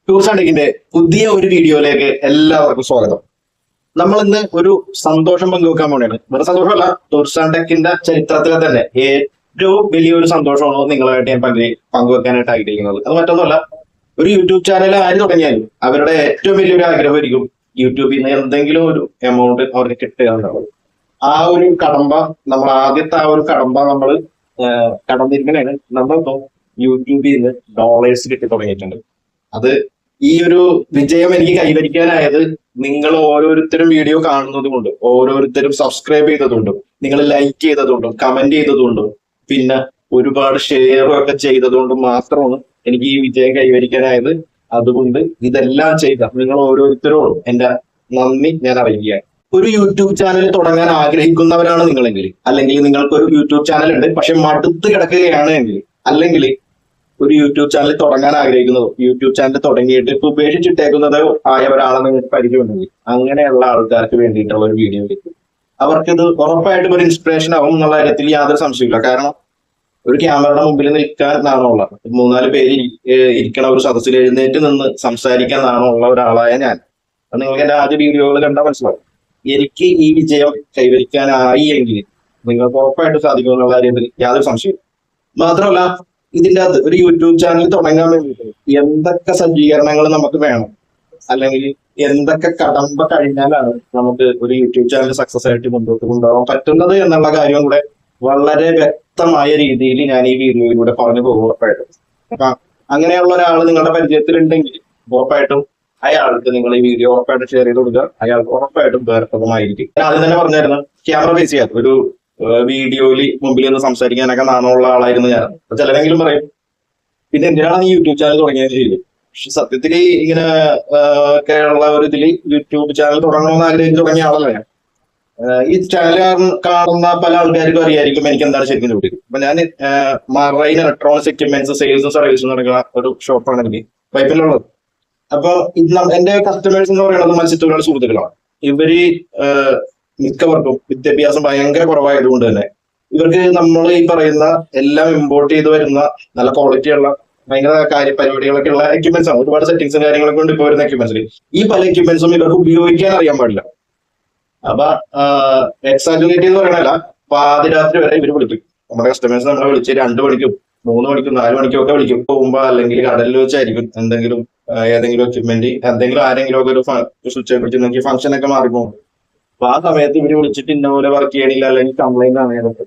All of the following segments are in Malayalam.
ടൂർസ് ആൻഡ് ടെക്കിന്റെ പുതിയ ഒരു വീഡിയോയിലേക്ക് എല്ലാവർക്കും സ്വാഗതം. നമ്മൾ ഇന്ന് ഒരു സന്തോഷം പങ്കുവെക്കാൻ പോവുകയാണ്. വേറെ സന്തോഷമല്ല, ടൂർസ് ആൻഡ് ടെക്കിന്റെ ചരിത്രത്തിലെ തന്നെ ഏറ്റവും വലിയൊരു സന്തോഷമാണ് നിങ്ങളായിട്ട് ഞാൻ പങ്കുവെക്കാനായിട്ട് ആഗ്രഹിക്കുന്നത്. അത് മറ്റൊന്നുമല്ല, ഒരു യൂട്യൂബ് ചാനൽ ആര് തുടങ്ങിയാലും അവരുടെ ഏറ്റവും വലിയൊരു ആഗ്രഹമായിരിക്കും യൂട്യൂബിൽ നിന്ന് എന്തെങ്കിലും ഒരു എമൗണ്ട് അവർക്ക് കിട്ടുക എന്നുള്ളത്. ആ ഒരു കടമ്പ നമ്മൾ ആദ്യത്തെ ആ ഒരു കടമ്പ നമ്മൾ കടന്നിരിക്കണേണ്. നമ്മളിപ്പം യൂട്യൂബിൽ നിന്ന് ഡോളേഴ്സ് കിട്ടി തുടങ്ങിയിട്ടുണ്ട്. അത് ഈ ഒരു വിജയം എനിക്ക് കൈവരിക്കാനായത് നിങ്ങൾ ഓരോരുത്തരും വീഡിയോ കാണുന്നത് കൊണ്ടും ഓരോരുത്തരും സബ്സ്ക്രൈബ് ചെയ്തതുകൊണ്ടും നിങ്ങൾ ലൈക്ക് ചെയ്തതുകൊണ്ടും കമന്റ് ചെയ്തതുകൊണ്ടും പിന്നെ ഒരുപാട് ഷെയറും ഒക്കെ ചെയ്തതുകൊണ്ടും മാത്രമാണ് എനിക്ക് ഈ വിജയം കൈവരിക്കാനായത്. അതുകൊണ്ട് ഇതെല്ലാം ചെയ്ത നിങ്ങൾ ഓരോരുത്തരോടും എന്റെ നന്ദി ഞാൻ അറിയിക്കുകയാണ്. ഒരു യൂട്യൂബ് ചാനൽ തുടങ്ങാൻ ആഗ്രഹിക്കുന്നവരാണ് നിങ്ങളെങ്കിൽ, അല്ലെങ്കിൽ നിങ്ങൾക്ക് ഒരു യൂട്യൂബ് ചാനൽ ഉണ്ട് പക്ഷെ മടുത്ത് കിടക്കുകയാണ് എങ്കിൽ, അല്ലെങ്കിൽ ഒരു യൂട്യൂബ് ചാനൽ തുടങ്ങാൻ ആഗ്രഹിക്കുന്നതോ യൂട്യൂബ് ചാനൽ തുടങ്ങിയിട്ട് ഇപ്പൊ ഉപേക്ഷിച്ചിട്ടേക്കുന്നതോ ആയ ഒരാളെ നിങ്ങൾക്ക് പരിചയമുണ്ടെങ്കിൽ അങ്ങനെയുള്ള ആൾക്കാർക്ക് വേണ്ടിയിട്ടുള്ള ഒരു വീഡിയോ ആയിരിക്കും. അവർക്കിത് ഉറപ്പായിട്ടും ഒരു ഇൻസ്പിറേഷൻ ആവും എന്നുള്ള കാര്യത്തിൽ യാതൊരു സംശയമില്ല. കാരണം ഒരു ക്യാമറയുടെ മുമ്പിൽ നിൽക്കാൻ നാണമുള്ള 3-4 പേര് ഇരിക്കണ ഒരു സദസ്സിൽ എഴുന്നേറ്റ് നിന്ന് സംസാരിക്കാൻ നാണമുള്ള ഒരാളായ ഞാൻ, അത് നിങ്ങൾക്ക് എന്റെ ആദ്യ വീഡിയോകൾ കണ്ടാൽ മനസ്സിലാവും. എനിക്ക് ഈ വിജയം കൈവരിക്കാനായി എങ്കിൽ നിങ്ങൾക്ക് ഉറപ്പായിട്ട് സാധിക്കുമെന്നുള്ള കാര്യത്തിൽ യാതൊരു സംശയം. മാത്രമല്ല, ഇതിന്റെ അകത്ത് ഒരു യൂട്യൂബ് ചാനൽ തുടങ്ങാൻ വേണ്ടിയിട്ട് എന്തൊക്കെ സജ്ജീകരണങ്ങൾ നമുക്ക് വേണം, അല്ലെങ്കിൽ എന്തൊക്കെ കടമ്പ കഴിഞ്ഞാലാണ് നമുക്ക് ഒരു യൂട്യൂബ് ചാനൽ സക്സസ് ആയിട്ട് മുന്നോട്ട് കൊണ്ടുപോകാൻ പറ്റുന്നത് എന്നുള്ള കാര്യം കൂടെ വളരെ വ്യക്തമായ രീതിയിൽ ഞാൻ ഈ വീഡിയോയിലൂടെ പറഞ്ഞു പോകും ഉറപ്പായിട്ടും. അപ്പൊ അങ്ങനെയുള്ള ഒരാൾ നിങ്ങളുടെ പരിചയത്തിലുണ്ടെങ്കിൽ ഉറപ്പായിട്ടും അയാൾക്ക് നിങ്ങൾ ഈ വീഡിയോ ഉറപ്പായിട്ടും ഷെയർ ചെയ്ത് കൊടുക്കുക. അയാൾക്ക് ഉറപ്പായിട്ടും ഉപകാരപ്രദമായിരിക്കും. ആദ്യം തന്നെ പറഞ്ഞായിരുന്നു, ക്യാമറ ഫേസ് ചെയ്യാത്ത ഒരു വീഡിയോയിൽ മുമ്പിൽ നിന്ന് സംസാരിക്കാനൊക്കെ നാണമുള്ള ആളായിരുന്നു ഞാൻ. ചിലരെങ്കിലും പറയും പിന്നെ എന്തിനാണ് ഈ യൂട്യൂബ് ചാനൽ തുടങ്ങിയത് ശരി. പക്ഷെ സത്യത്തിൽ ഇങ്ങനെ ഒക്കെ ഉള്ള ഒരു ഇതിൽ യൂട്യൂബ് ചാനൽ തുടങ്ങണമെന്ന് ആഗ്രഹിച്ച് തുടങ്ങിയ ആളല്ല ഞാൻ. ഈ ചാനൽ കാണുന്ന പല ആൾക്കാർക്കും അറിയായിരിക്കും എനിക്ക് എന്താണ് ശരിക്കും ജോലി. അപ്പൊ ഞാൻ മറൈൻ ഇലക്ട്രോണിക്സ് എക്യുപ്മെന്റ്സ് സെയിൽസും സർവീസും നടക്കുന്ന ഒരു ഷോപ്പാണ് എനിക്ക് പൈപ്പിലുള്ളത്. അപ്പൊ എന്റെ കസ്റ്റമേഴ്സ് എന്ന് പറയുന്നത് മത്സ്യത്തൊഴിലാളി സുഹൃത്തുക്കളാണ്. ഇവര് മിക്കവർക്കും വിദ്യാഭ്യാസം ഭയങ്കര കുറവായതുകൊണ്ട് തന്നെ ഇവർക്ക് നമ്മൾ ഈ പറയുന്ന എല്ലാം ഇമ്പോർട്ട് ചെയ്ത് വരുന്ന നല്ല ക്വാളിറ്റിയുള്ള ഭയങ്കര പരിപാടികളൊക്കെ ഉള്ള എക്യുപ്മെന്റ്സ് ആണ്. ഒരുപാട് സെറ്റിംഗ്സും കാര്യങ്ങളൊക്കെ കൊണ്ട് ഇപ്പൊ വരുന്ന എക്യുപ്മെന്റ്സിൽ ഈ പല എക്യുപ്മെന്റ്സും ഇവർക്ക് ഉപയോഗിക്കാൻ അറിയാൻ പാടില്ല. അപ്പൊ എക്സാജുറേറ്റ് എന്ന് പറയണല്ല, പാതിരാത്രി വരെ ഇവര് വിളിക്കും. നമ്മുടെ കസ്റ്റമേഴ്സ് നമ്മളെ വിളിച്ച് 2 മണിക്കും 3 മണിക്കും 4 മണിക്കും ഒക്കെ വിളിക്കും. പോകുമ്പോ അല്ലെങ്കിൽ കടലിൽ വെച്ചായിരിക്കും എന്തെങ്കിലും ഏതെങ്കിലും എക്യുപ്മെന്റ് എന്തെങ്കിലും ആരെങ്കിലും ഒക്കെ ഒരു സ്വിച്ച് പിടിച്ചിട്ടുണ്ടെങ്കിൽ ഫംഗ്ഷൻ ഒക്കെ മാറിപ്പോകും. അപ്പൊ ആ സമയത്ത് ഇവര് വിളിച്ചിട്ട് ഇന്ന പോലെ വർക്ക് ചെയ്യണില്ല അല്ലെങ്കിൽ കംപ്ലൈന്റ് ആണ് ചെയ്തത്.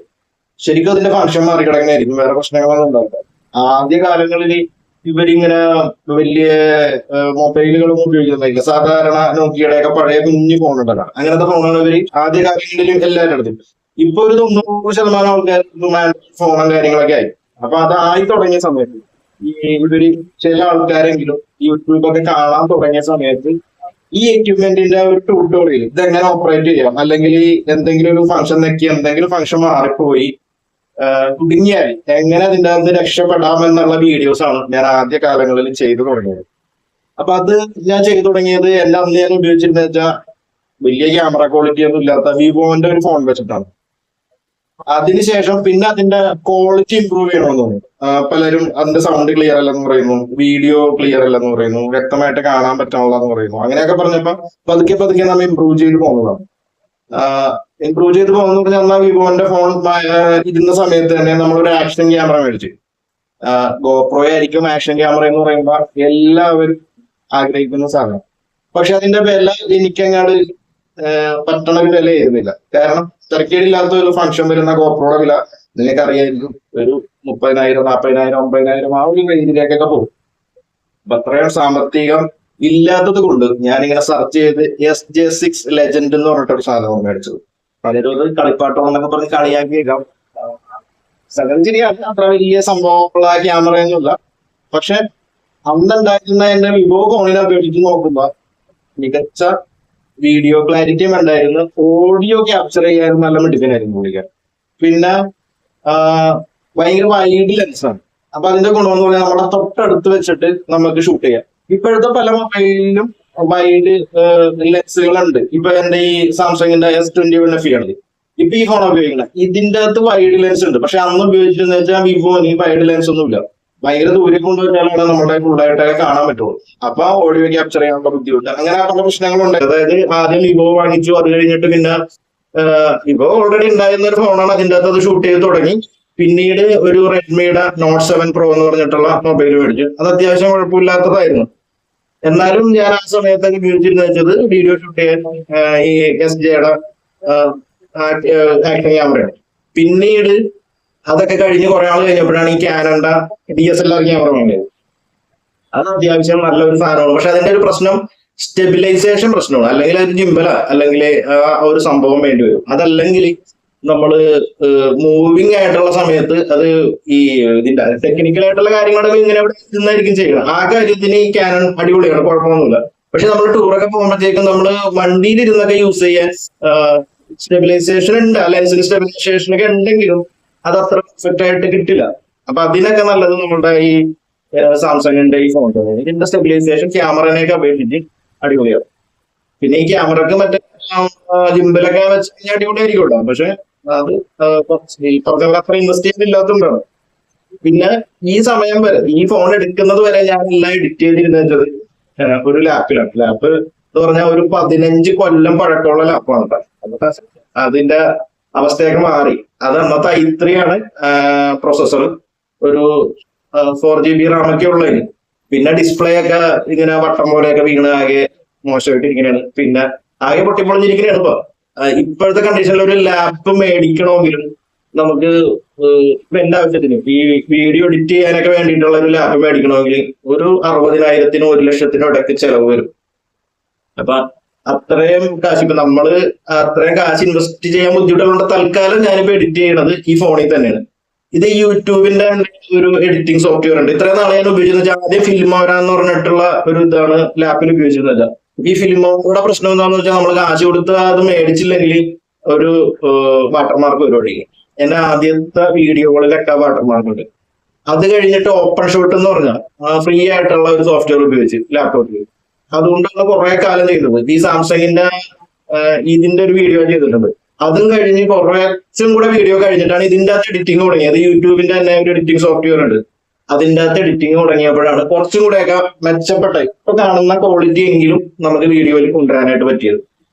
ശരിക്കും അതിന്റെ ഫംഗ്ഷൻ മാറിക്കിടങ്ങനായിരിക്കും, വേറെ പ്രശ്നങ്ങളൊന്നും ഉണ്ടാവില്ല. ആദ്യ കാലങ്ങളിൽ ഇവരിങ്ങനെ വലിയ മൊബൈലുകളൊന്നും ഉപയോഗിക്കുന്നില്ല. സാധാരണ നോക്കിയുടെ ഒക്കെ പഴയ കുഞ്ഞു ഫോൺ ഉണ്ടല്ലോ, അങ്ങനത്തെ ഫോണുകൾ ഇവര് ആദ്യ കാലങ്ങളിൽ എല്ലാവരും എടുത്തു. ഇപ്പൊ ഒരു 90% ആൾക്കാർ ഫോണും കാര്യങ്ങളൊക്കെ ആയി. അപ്പൊ അതായി തുടങ്ങിയ സമയത്ത് ഇവര് ചില ആൾക്കാരെങ്കിലും യൂട്യൂബൊക്കെ കാണാൻ തുടങ്ങിയ സമയത്ത് ഈ എക്യുപ്മെന്റിന്റെ ഒരു ട്യൂട്ടോറിയൽ ഇതെങ്ങനെ ഓപ്പറേറ്റ് ചെയ്യാം, അല്ലെങ്കിൽ എന്തെങ്കിലും ഒരു ഫംഗ്ഷൻ നെക്കി എന്തെങ്കിലും ഫംഗ്ഷൻ മാറിപ്പോയി കുടുങ്ങിയാൽ എങ്ങനെ അതിൻ്റെ അകത്ത് രക്ഷപ്പെടാം എന്നുള്ള വീഡിയോസ് ആണ് ഞാൻ ആദ്യ കാലങ്ങളിൽ ചെയ്തു തുടങ്ങിയത്. അപ്പൊ അത് ഞാൻ ചെയ്തു തുടങ്ങിയത് എല്ലാം അന്ന് ഞാൻ ഉപയോഗിച്ചിരുന്ന വെച്ചാൽ വലിയ ക്യാമറ ക്വാളിറ്റി ഒന്നും ഇല്ലാത്ത വിവോന്റെ ഒരു ഫോൺ വെച്ചിട്ടാണ്. അതിനുശേഷം പിന്നെ അതിന്റെ ക്വാളിറ്റി ഇമ്പ്രൂവ് ചെയ്യണമെന്ന് തോന്നി. പലരും അതിന്റെ സൗണ്ട് ക്ലിയർ അല്ലെന്ന് പറയുന്നു, വീഡിയോ ക്ലിയർ അല്ലെന്ന് പറയുന്നു, വ്യക്തമായിട്ട് കാണാൻ പറ്റാനുള്ളതെന്ന് പറയുന്നു. അങ്ങനെയൊക്കെ പറഞ്ഞപ്പോ പതുക്കെ പതുക്കെ നമ്മൾ ഇമ്പ്രൂവ് ചെയ്ത് പോകുന്നതാണ്. ഇമ്പ്രൂവ് ചെയ്ത് പോകുന്ന പറഞ്ഞാൽ എന്നാൽ വിവോന്റെ ഫോൺ ഇരുന്ന സമയത്ത് തന്നെ നമ്മളൊരു ആക്ഷൻ ക്യാമറ മേടിച്ചു. ഗോപ്രോ ആയിരിക്കും ആക്ഷൻ ക്യാമറ എന്ന് പറയുമ്പോൾ എല്ലാവരും ആഗ്രഹിക്കുന്ന സാധനം. പക്ഷെ അതിന്റെ വില എനിക്കങ്ങാട് പറ്റണ ഒരു വില ആയിരുന്നില്ല. കാരണം തിരക്കേടില്ലാത്ത ഒരു ഫംഗ്ഷൻ വരുന്ന ഗോപ്രോയുടെ വില നിങ്ങൾക്കറിയായിരിക്കും, ഒരു 30,000, 40,000, 50,000 ആ ഒരു റേഞ്ചിലേക്കൊക്കെ പോകും. അപ്പൊ അത്രയും സാമ്പത്തികം ഇല്ലാത്തത് കൊണ്ട് ഞാനിങ്ങനെ സെർച്ച് ചെയ്ത് SJ6 ലെജൻഡ് എന്ന് പറഞ്ഞിട്ടൊരു സാധനമാണ് മേടിച്ചത്. പലരും അത് കളിപ്പാട്ടം എന്നൊക്കെ പറഞ്ഞ് കളിയാക്കിയേക്കാം. ശരിയാണ്, അത്ര വലിയ സംഭവമുള്ള ക്യാമറയൊന്നുമില്ല. പക്ഷെ അന്നുണ്ടായിരുന്ന എന്റെ വിവോ ഫോണിനെ അപേക്ഷിച്ച് നോക്കുമ്പോ മികച്ച വീഡിയോ ക്ലാരിറ്റിയും ഉണ്ടായിരുന്നു, ഓഡിയോ ക്യാപ്ചർ ചെയ്യാനും നല്ല മിടുക്കനായിരുന്നു പുള്ളിക്കാരൻ. പിന്നെ ഭയങ്കര വൈഡ് ലെൻസാണ്. അപ്പൊ അതിന്റെ ഗുണമെന്ന് പറഞ്ഞാൽ നമ്മളെ തൊട്ടടുത്ത് വെച്ചിട്ട് നമുക്ക് ഷൂട്ട് ചെയ്യാം. ഇപ്പോഴത്തെ പല മൊബൈലിലും വൈഡ് ലെൻസുകളുണ്ട്. ഇപ്പൊ എന്റെ ഈ സാംസങ്ങിന്റെ S21 FE ആണ് ഇപ്പൊ ഈ ഫോൺ ഉപയോഗിക്കുന്നത്. ഇതിന്റെ അകത്ത് വൈഡ് ലെൻസ് ഉണ്ട്. പക്ഷെ അന്ന് ഉപയോഗിച്ചിരുന്ന വെച്ചാൽ വിവോന് വൈഡ് ലെൻസ് ഒന്നുമില്ല. ഭയങ്കര ദൂരെ കൊണ്ടുവച്ചാലാണ് നമ്മുടെ ഫുള്ളായിട്ടൊക്കെ കാണാൻ പറ്റുള്ളൂ. അപ്പൊ ഓഡിയോ ക്യാപ്ചർ ചെയ്യാനുള്ള ബുദ്ധിമുട്ട്, അങ്ങനെ പല പ്രശ്നങ്ങളുണ്ട്. അതായത് ആദ്യം വിവോ വാങ്ങിച്ചു, അത് കഴിഞ്ഞിട്ട് പിന്നെ വിവോ ഓൾറെഡി ഉണ്ടായിരുന്ന ഒരു ഫോണാണ്, അതിൻ്റെ അകത്ത് അത് ഷൂട്ട് ചെയ്ത് തുടങ്ങി. പിന്നീട് ഒരു റെഡ്മിയുടെ നോട്ട് 7 Pro എന്ന് പറഞ്ഞിട്ടുള്ള മൊബൈൽ മേടിച്ചു. അത് അത്യാവശ്യം കുഴപ്പമില്ലാത്തതായിരുന്നു. എന്നാലും ഞാൻ ആ സമയത്തൊക്കെ ഉപയോഗിച്ചിരുന്ന വെച്ചത് വീഡിയോ ഷൂട്ട് ചെയ്യാൻ ഈ SJയുടെ ആക്ഷൻ ക്യാമറയാണ്. പിന്നീട് അതൊക്കെ കഴിഞ്ഞ് കുറെ ആൾ കഴിഞ്ഞപ്പോഴാണ് ഈ ക്യാനന്റെ DSLR ക്യാമറ വാങ്ങിയത്. അത് അത്യാവശ്യം നല്ലൊരു സാധനമാണ്. പക്ഷെ അതിന്റെ ഒരു പ്രശ്നം സ്റ്റെബിലൈസേഷൻ പ്രശ്നമാണ്. അല്ലെങ്കിൽ ഒരു ജിംബല അല്ലെങ്കിൽ ഒരു സംഭവം വേണ്ടി വരും. അതല്ലെങ്കിൽ നമ്മള് മൂവിങ് ആയിട്ടുള്ള സമയത്ത് അത് ഈ ഇതിന്റെ ടെക്നിക്കൽ ആയിട്ടുള്ള കാര്യങ്ങളൊക്കെ ഇങ്ങനെ അവിടെ നിന്നായിരിക്കും ചെയ്യണം. ആ കാര്യത്തിന് ഈ ക്യാനൺ അടിപൊളിയാണ്, കുഴപ്പമൊന്നുമില്ല. പക്ഷെ നമ്മൾ ടൂറൊക്കെ പോകുമ്പോഴത്തേക്കും നമ്മള് വണ്ടിയിലിരുന്നൊക്കെ യൂസ് ചെയ്യാൻ സ്റ്റെബിലൈസേഷൻ ഉണ്ട്, ലെൻസിന് സ്റ്റെബിലൈസേഷൻ ഒക്കെ ഉണ്ടെങ്കിലും അത് അത്ര പെർഫെക്റ്റ് ആയിട്ട് കിട്ടില്ല. അപ്പൊ അതിനൊക്കെ നല്ലത് നമ്മുടെ ഈ സാംസങ്ങിന്റെ ഈ ഫോൺ ഇതിന്റെ സ്റ്റെബിലൈസേഷൻ ക്യാമറനെയൊക്കെ അപേക്ഷിച്ച് അടിപൊളിയാണ്. പിന്നെ ഈ ക്യാമറക്ക് മറ്റേ ജിംബലൊക്കെ വെച്ച് കഴിഞ്ഞാൽ അടിപൊളിയായിരിക്കുമല്ലോ. പക്ഷെ അത് ഈ പറഞ്ഞ അത്ര ഇൻവെസ്റ്റ് ചെയ്യുന്നില്ലാത്തതുകൊണ്ടാണ്. പിന്നെ ഈ സമയം വരെ ഈ ഫോൺ എടുക്കുന്നത് വരെ ഞാൻ എല്ലാം എഡിറ്റ് ചെയ്തിരുന്നത് ഒരു ലാപ്പിലാണ്. ലാപ്പ് എന്ന് പറഞ്ഞാൽ ഒരു 15 കൊല്ലം പഴക്കമുള്ള ലാപ്പാണ്. അതിന്റെ അവസ്ഥയൊക്കെ മാറി. അത് അന്നത്തെ i3 ആണ് പ്രോസസ്സർ, ഒരു 4GB RAM ഒക്കെ ഉള്ളതിന്. പിന്നെ ഡിസ്പ്ലേ ഒക്കെ ഇങ്ങനെ വട്ടം പോലെയൊക്കെ വീണ് ആകെ മോശമായിട്ട് ഇരിക്കുകയാണ്. പിന്നെ ആകെ പൊട്ടിപ്പൊളിഞ്ഞിരിക്കുകയാണ്. ഇപ്പോഴത്തെ കണ്ടീഷനിൽ ഒരു ലാപ്പ് മേടിക്കണമെങ്കിലും നമുക്ക് എന്റെ ആവശ്യത്തിന് ഈ വീഡിയോ എഡിറ്റ് ചെയ്യാനൊക്കെ വേണ്ടിയിട്ടുള്ള ഒരു ലാപ്പ് മേടിക്കണമെങ്കിൽ ഒരു 60,000-നും 1,00,000-നും ഇടയ്ക്ക് ചെലവ് വരും. അപ്പൊ അത്രയും കാശ്, ഇപ്പൊ നമ്മള് അത്രയും കാശ് ഇൻവെസ്റ്റ് ചെയ്യാൻ ബുദ്ധിമുട്ടുള്ള തൽക്കാലം ഞാനിപ്പോ എഡിറ്റ് ചെയ്യണത് ഈ ഫോണിൽ തന്നെയാണ്. ഇത് യൂട്യൂബിന്റെ ഒരു എഡിറ്റിംഗ് സോഫ്റ്റ്വെയർ ഉണ്ട്. ഇത്രയും നാളെ ഞാൻ ഉപയോഗിച്ചത് ആദ്യം ഫിൽമോര എന്ന് പറഞ്ഞിട്ടുള്ള ഒരു ഇതാണ് ലാപ്പിൽ ഉപയോഗിച്ചിരുന്നത്. ഈ ഫിൽമോറയുടെ പ്രശ്നം എന്താണെന്ന് വെച്ചാൽ നമ്മൾ കാശ് കൊടുത്ത് അത് മേടിച്ചില്ലെങ്കിൽ ഒരു വാട്ടർമാർക്ക് പരിപാടി. എന്റെ ആദ്യത്തെ വീഡിയോകളിലൊക്കെ വാട്ടർമാർക്ക് ഉണ്ട്. അത് കഴിഞ്ഞിട്ട് ഓപ്പൺ ഷോട്ട് എന്ന് പറഞ്ഞാൽ ഫ്രീ ആയിട്ടുള്ള ഒരു സോഫ്റ്റ്വെയർ ഉപയോഗിച്ച് ലാപ്ടോപ്പിൽ, അതുകൊണ്ടാണ് കുറെ കാലം ചെയ്തത്. ഈ സാംസങ്ങിന്റെ ഇതിന്റെ ഒരു വീഡിയോ ചെയ്തിട്ടുണ്ട്. അതും കഴിഞ്ഞ് കുറച്ചും കൂടെ വീഡിയോ കഴിഞ്ഞിട്ടാണ് ഇതിന്റെ അകത്ത് എഡിറ്റിംഗ് തുടങ്ങിയത്. യൂട്യൂബിന്റെ തന്നെ ഒരു എഡിറ്റിംഗ് സോഫ്റ്റ്വെയർ ഉണ്ട്, അതിന്റെ അകത്ത് എഡിറ്റിംഗ് തുടങ്ങിയപ്പോഴാണ് കുറച്ചും കൂടെയൊക്കെ മെച്ചപ്പെട്ട ഇപ്പൊ കാണുന്ന ക്വാളിറ്റി എങ്കിലും നമുക്ക് വീഡിയോയിൽ കൊണ്ടുവരാനായിട്ട് പറ്റിയത്.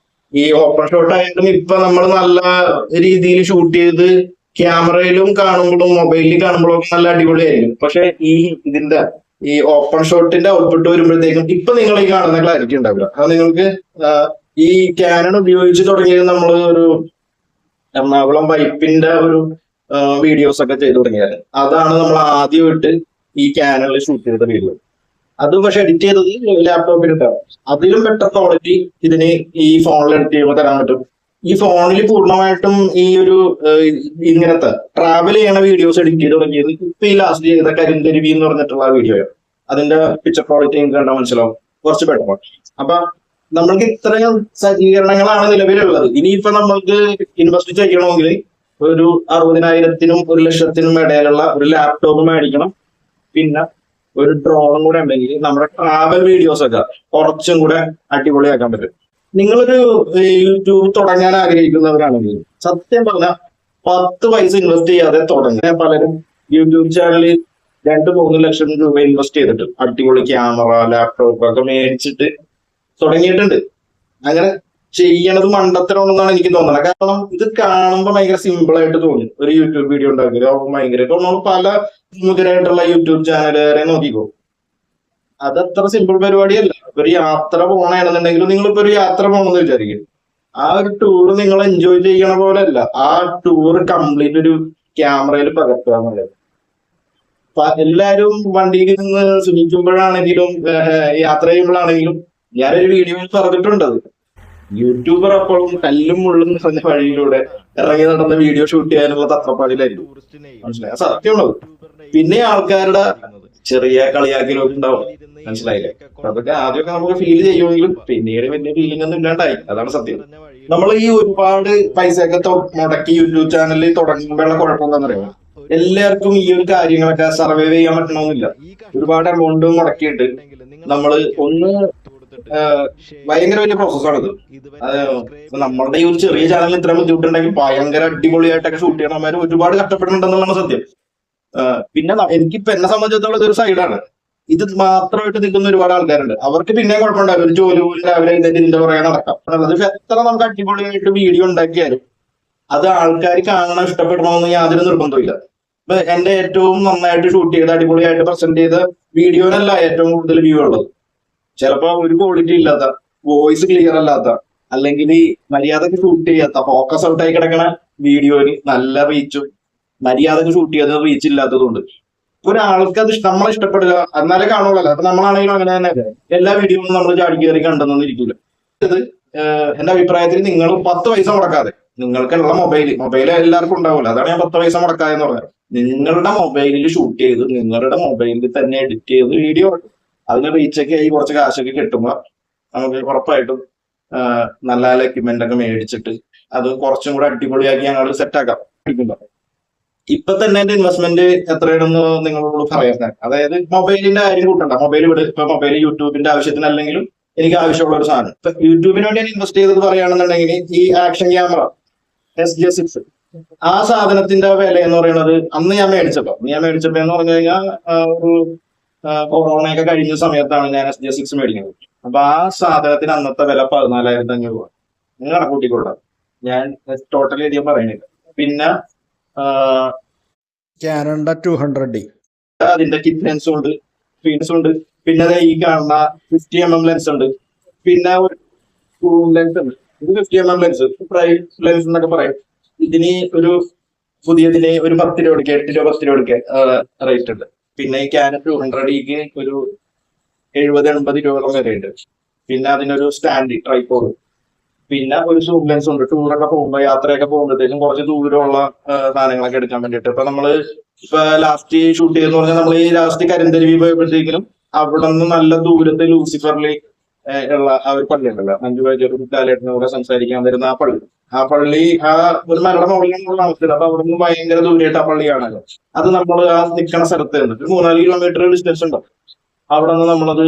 ഈ ഓപ്പൺ ഷോട്ട് ആയാലും ഇപ്പൊ നമ്മൾ നല്ല രീതിയിൽ ഷൂട്ട് ചെയ്ത് ക്യാമറയിലും കാണുമ്പോഴും മൊബൈലിൽ കാണുമ്പോഴും ഒക്കെ നല്ല അടിപൊളിയായിരിക്കും. പക്ഷെ ഇതിന്റെ ഈ ഓപ്പൺ ഷോട്ടിന്റെ ഔട്ട്പുട്ട് വരുമ്പോഴത്തേക്കും ഇപ്പൊ നിങ്ങൾ ഈ കാണുന്ന ക്ലാരിറ്റി ഉണ്ടാവില്ല. അത് നിങ്ങൾക്ക് ഈ ക്യാനൺ ഉപയോഗിച്ച് തുടങ്ങിയത് നമ്മൾ ഒരു എറണാകുളം വൈപ്പിന്റെ ഒരു വീഡിയോസ് ഒക്കെ ചെയ്തു തുടങ്ങിയത്. അതാണ് നമ്മൾ ആദ്യമായിട്ട് ഈ ക്യാനണിൽ ഷൂട്ട് ചെയ്ത വീഡിയോ. അത് പക്ഷെ എഡിറ്റ് ചെയ്തത് ലാപ്ടോപ്പിലിട്ടാണ്. അതിലും ബെറ്റർ ക്വാളിറ്റി ഇതിന് ഈ ഫോണിൽ എഡിറ്റ് ചെയ്യുമ്പോൾ തരാൻ പറ്റും. ഈ ഫോണിൽ പൂർണ്ണമായിട്ടും ഈ ഒരു ഇങ്ങനത്തെ ട്രാവൽ ചെയ്യണ വീഡിയോസ് എഡിറ്റ് ചെയ്ത് തുടങ്ങിയത് ഇപ്പൊ ഈ ലാസ്റ്റ് ചെയ്ത കരിന്തരുവി എന്ന് പറഞ്ഞിട്ടുള്ള വീഡിയോ. അതിന്റെ പിക്ചർ ക്വാളിറ്റി നിങ്ങൾക്ക് കണ്ടാൽ മനസ്സിലാവും, കുറച്ച് ബെറ്റർ. അപ്പൊ നമ്മൾക്ക് ഇത്രയും സജ്ജീകരണങ്ങളാണ് നിലവിലുള്ളത്. ഇനിയിപ്പോ നമ്മൾക്ക് ഇൻവെസ്റ്റ് ചെയ്യണമെങ്കിൽ ഒരു 60,000-നും 1,00,000-നും ഇടയിലുള്ള ഒരു ലാപ്ടോപ്പ് മേടിക്കണം. പിന്നെ ഒരു ഡ്രോണും കൂടെ ഉണ്ടെങ്കിൽ നമ്മുടെ ട്രാവൽ വീഡിയോസ് ഒക്കെ കുറച്ചും കൂടെ അടിപൊളിയാക്കാൻ പറ്റും. നിങ്ങളൊരു യൂട്യൂബ് തുടങ്ങാൻ ആഗ്രഹിക്കുന്നവരാണെങ്കിൽ സത്യം പറഞ്ഞാൽ 10 പൈസ ഇൻവെസ്റ്റ് ചെയ്യാതെ തുടങ്ങാൻ പലരും യൂട്യൂബ് ചാനലിൽ 2-3 ലക്ഷം രൂപ ഇൻവെസ്റ്റ് ചെയ്തിട്ട് അടിപൊളി ക്യാമറ ലാപ്ടോപ്പ് ഒക്കെ മേടിച്ചിട്ട് തുടങ്ങിയിട്ടുണ്ട്. അങ്ങനെ ചെയ്യണത് മണ്ടത്തരമാണെന്നാണ് എനിക്ക് തോന്നുന്നത്. കാരണം ഇത് കാണുമ്പോൾ ഭയങ്കര സിമ്പിൾ ആയിട്ട് തോന്നി ഒരു യൂട്യൂബ് വീഡിയോ ഉണ്ടാക്കുക ഭയങ്കര. നമ്മൾ പല മുതലായിട്ടുള്ള യൂട്യൂബ് ചാനലുകാരെ നോക്കിക്കോ, അതത്ര സിമ്പിൾ പരിപാടിയല്ല. ഒരു യാത്ര പോകണമെന്നുണ്ടെങ്കിലും നിങ്ങളിപ്പോ ഒരു യാത്ര പോകണമെന്ന് വിചാരിക്കും, ആ ഒരു ടൂർ നിങ്ങൾ എൻജോയ് ചെയ്യണ പോലെ അല്ല. ആ ടൂർ കംപ്ലീറ്റ് ഒരു ക്യാമറയിൽ പകർത്തുക എന്നുള്ളത്. എല്ലാരും വണ്ടിയിൽ നിന്ന് ശ്രമിക്കുമ്പോഴാണെങ്കിലും യാത്ര ചെയ്യുമ്പോഴാണെങ്കിലും ഞാനൊരു വീഡിയോയിൽ പറഞ്ഞിട്ടുണ്ട്, യൂട്യൂബർ അപ്പോഴും കല്ലും മുള്ളും നിറഞ്ഞ വഴിയിലൂടെ ഇറങ്ങി നടന്ന വീഡിയോ ഷൂട്ട് ചെയ്യാനുള്ള തത്രപ്പാടിലായിരുന്നു. മനസ്സിലായി, സത്യമുള്ളത്. പിന്നെ ആൾക്കാരുടെ ചെറിയ കളിയാക്കലൊക്കെ ഉണ്ടാവും, മനസ്സിലായില്ലേ? അതൊക്കെ ആദ്യമൊക്കെ നമുക്ക് ഫീൽ ചെയ്യുമെങ്കിലും പിന്നീട് വലിയ ഫീലിംഗ് ഒന്നും ഇല്ലാണ്ടായി. അതാണ് സത്യം. നമ്മൾ ഈ ഒരുപാട് പൈസയൊക്കെ മുടക്കി യൂട്യൂബ് ചാനലിൽ തുടങ്ങുമ്പോഴുള്ള കുഴപ്പം എന്താണെന്നറിയാമോ? എല്ലാവർക്കും ഈ ഒരു കാര്യങ്ങളൊക്കെ സർവൈവ് ചെയ്യാൻ പറ്റണമെന്നില്ല. ഒരുപാട് എമൗണ്ട് മുടക്കിയിട്ട് നമ്മള് ഒന്ന് ഭയങ്കര വലിയ പ്രോസസ്സാണിത്. നമ്മളുടെ ഈ ഒരു ചെറിയ ചാനലിൽ ഇത്ര ബുദ്ധിമുട്ടുണ്ടെങ്കിൽ ഭയങ്കര അടിപൊളിയായിട്ടൊക്കെ ഷൂട്ട് ചെയ്യണമാര് ഒരുപാട് കഷ്ടപ്പെടുന്നുണ്ടെന്നുള്ളതാണ് സത്യം. പിന്നെ എനിക്കിപ്പോ എന്നെ സംബന്ധിച്ചിടത്തോളം ഇതൊരു സൈഡാണ്. ഇത് മാത്രമായിട്ട് നിൽക്കുന്ന ഒരുപാട് ആൾക്കാരുണ്ട്. അവർക്ക് പിന്നെ കുഴപ്പമുണ്ടാവില്ല, ഒരു ജോലി പോലും രാവിലെ എഴുന്നേറ്റ് ഇതിന്റെ പുറകെ നടക്കാം. അത് എത്ര നമുക്ക് അടിപൊളിയായിട്ട് വീഡിയോ ഉണ്ടാക്കിയാലും അത് ആൾക്കാർ കാണണം, ഇഷ്ടപ്പെടണമെന്ന് യാതൊരു നിർബന്ധമില്ല. ഇപ്പൊ എന്റെ ഏറ്റവും നന്നായിട്ട് ഷൂട്ട് ചെയ്ത് അടിപൊളിയായിട്ട് പ്രസന്റ് ചെയ്ത വീഡിയോനല്ല ഏറ്റവും കൂടുതൽ വ്യൂ ഉള്ളത്. ചിലപ്പോ ഒരു ക്വാളിറ്റി ഇല്ലാത്ത, വോയിസ് ക്ലിയർ അല്ലാത്ത, അല്ലെങ്കിൽ മര്യാദക്ക് ഷൂട്ട് ചെയ്യാത്ത, ഫോക്കസ് ഔട്ട് ആയി കിടക്കണ വീഡിയോന് നല്ല റീച്ചും മര്യാദക്ക് ഷൂട്ട് ചെയ്യാത്ത റീച്ച് ഇല്ലാത്തതുകൊണ്ട് ഒരാൾക്ക് അത് നമ്മളെ ഇഷ്ടപ്പെടുക എന്നാലേ കാണുള്ളൂ. അപ്പൊ നമ്മളാണെങ്കിലും അങ്ങനെ തന്നെ എല്ലാ വീഡിയോയും നമ്മൾ ചാടി കയറി കണ്ടെന്നൊന്നും ഇരിക്കില്ല. ഇത് എന്റെ അഭിപ്രായത്തിൽ നിങ്ങൾ 10 പൈസ മുടക്കാതെ, നിങ്ങൾക്കുള്ള മൊബൈൽ എല്ലാവർക്കും ഉണ്ടാവില്ല, അതാണ് ഞാൻ 10 പൈസ മുടക്കാതെ എന്ന് പറയുന്നത്. നിങ്ങളുടെ മൊബൈലിൽ ഷൂട്ട് ചെയ്ത് നിങ്ങളുടെ മൊബൈലിൽ തന്നെ എഡിറ്റ് ചെയ്ത് വീഡിയോ, അതിന് റീച്ചൊക്കെ ആയി കുറച്ച് കാശൊക്കെ കിട്ടുമ്പോൾ നമുക്ക് ഉറപ്പായിട്ടും നല്ല നല്ല എക്യുപ്മെന്റ് ഒക്കെ മേടിച്ചിട്ട് അത് കുറച്ചും കൂടെ അടിപൊളിയാക്കി ഞങ്ങൾ സെറ്റാക്കാം. ഇപ്പൊ തന്നെ എന്റെ ഇൻവെസ്റ്റ്മെന്റ് എത്രയാണെന്ന് നിങ്ങളോട് പറയാം. അതായത് മൊബൈലിന്റെ കാര്യം കൂട്ടണ്ട, മൊബൈൽ യൂട്യൂബിന്റെ ആവശ്യത്തിന് അല്ലെങ്കിലും എനിക്ക് ആവശ്യമുള്ള ഒരു സാധനം. ഇപ്പൊ യൂട്യൂബിന് വേണ്ടി ഞാൻ ഇൻവെസ്റ്റ് ചെയ്തത് പറയുകയാണെന്നുണ്ടെങ്കിൽ ഈ ആക്ഷൻ ക്യാമറ SJ6, ആ സാധനത്തിന്റെ വില എന്ന് പറയുന്നത് അന്ന് ഞാൻ മേടിച്ചപ്പോ എന്ന് പറഞ്ഞു കഴിഞ്ഞാൽ ഒരു കൊറോണയൊക്കെ കഴിഞ്ഞ സമയത്താണ് ഞാൻ SJ6 മേടിക്കുന്നത്. അപ്പൊ ആ സാധനത്തിന് അന്നത്തെ വില 14,500 രൂപ. നിങ്ങൾ കണക്കൂട്ടിക്കൊള്ളാം, ഞാൻ ടോട്ടലി അധികം പറയുന്നില്ല. പിന്നെ കാനോണിന്റെ 200D അതിന്റെ കിറ്റ് ലെൻസും ഉണ്ട്, സ്ക്രീൻസും ഉണ്ട്. പിന്നെ ഈ കാണുന്ന 50mm ലെൻസ് ഉണ്ട്. പിന്നെ ഒരു ലെൻസ് ഉണ്ട്, ഇത് 50mm ലെൻസ്, പ്രൈം ലെൻസ് എന്നൊക്കെ പറയും. ഇതിന് ഒരു പുതിയതിന് ഒരു 10 രൂപ കൊടുക്കുക, 8 രൂപ 10 രൂപ കൊടുക്കുക റേറ്റ് ഉണ്ട്. പിന്നെ ഈ കാനൺ 200Dക്ക് ഒരു 70-80 രൂപ വരെ ഉണ്ട്. പിന്നെ അതിനൊരു സ്റ്റാൻഡ് ട്രൈപോഡ്, പിന്നെ ഒരു സൂം ലെൻസ് ഉണ്ട്. ടൂറൊക്കെ പോകുമ്പോൾ യാത്രയൊക്കെ പോകുമ്പോഴത്തേക്കും കുറച്ച് ദൂരമുള്ള സാധനങ്ങളൊക്കെ എടുക്കാൻ വേണ്ടിയിട്ട്. ഇപ്പൊ നമ്മള് ലാസ്റ്റ് ഷൂട്ട് ചെയ്തെന്ന് പറഞ്ഞാൽ നമ്മൾ ഈ ലാസ്റ്റ് കരിന്തരുവി പോയപ്പോഴത്തേക്കും അവിടെ നിന്ന് നല്ല ദൂരത്ത് ലൂസിഫറിൽ ഉള്ള ആ ഒരു പള്ളി ഉണ്ടല്ലോ, മഞ്ജു വാര്യരും ലാലേട്ടനും സംസാരിക്കാൻ വരുന്ന ആ പള്ളി ആ ഒരു മലയുടെ മുകളിലുള്ള അവസ്ഥയിൽ. അപ്പൊ അവിടെ നിന്ന് ഭയങ്കര ദൂരമായിട്ട് ആ പള്ളിയാണല്ലോ. അത് നമ്മൾ ആ നിൽക്കുന്ന സ്ഥലത്ത് നിന്നിട്ട് 3-4 കിലോമീറ്റർ ഡിസ്റ്റൻസ് ഉണ്ടാവും. അവിടെ നിന്ന് നമ്മളത്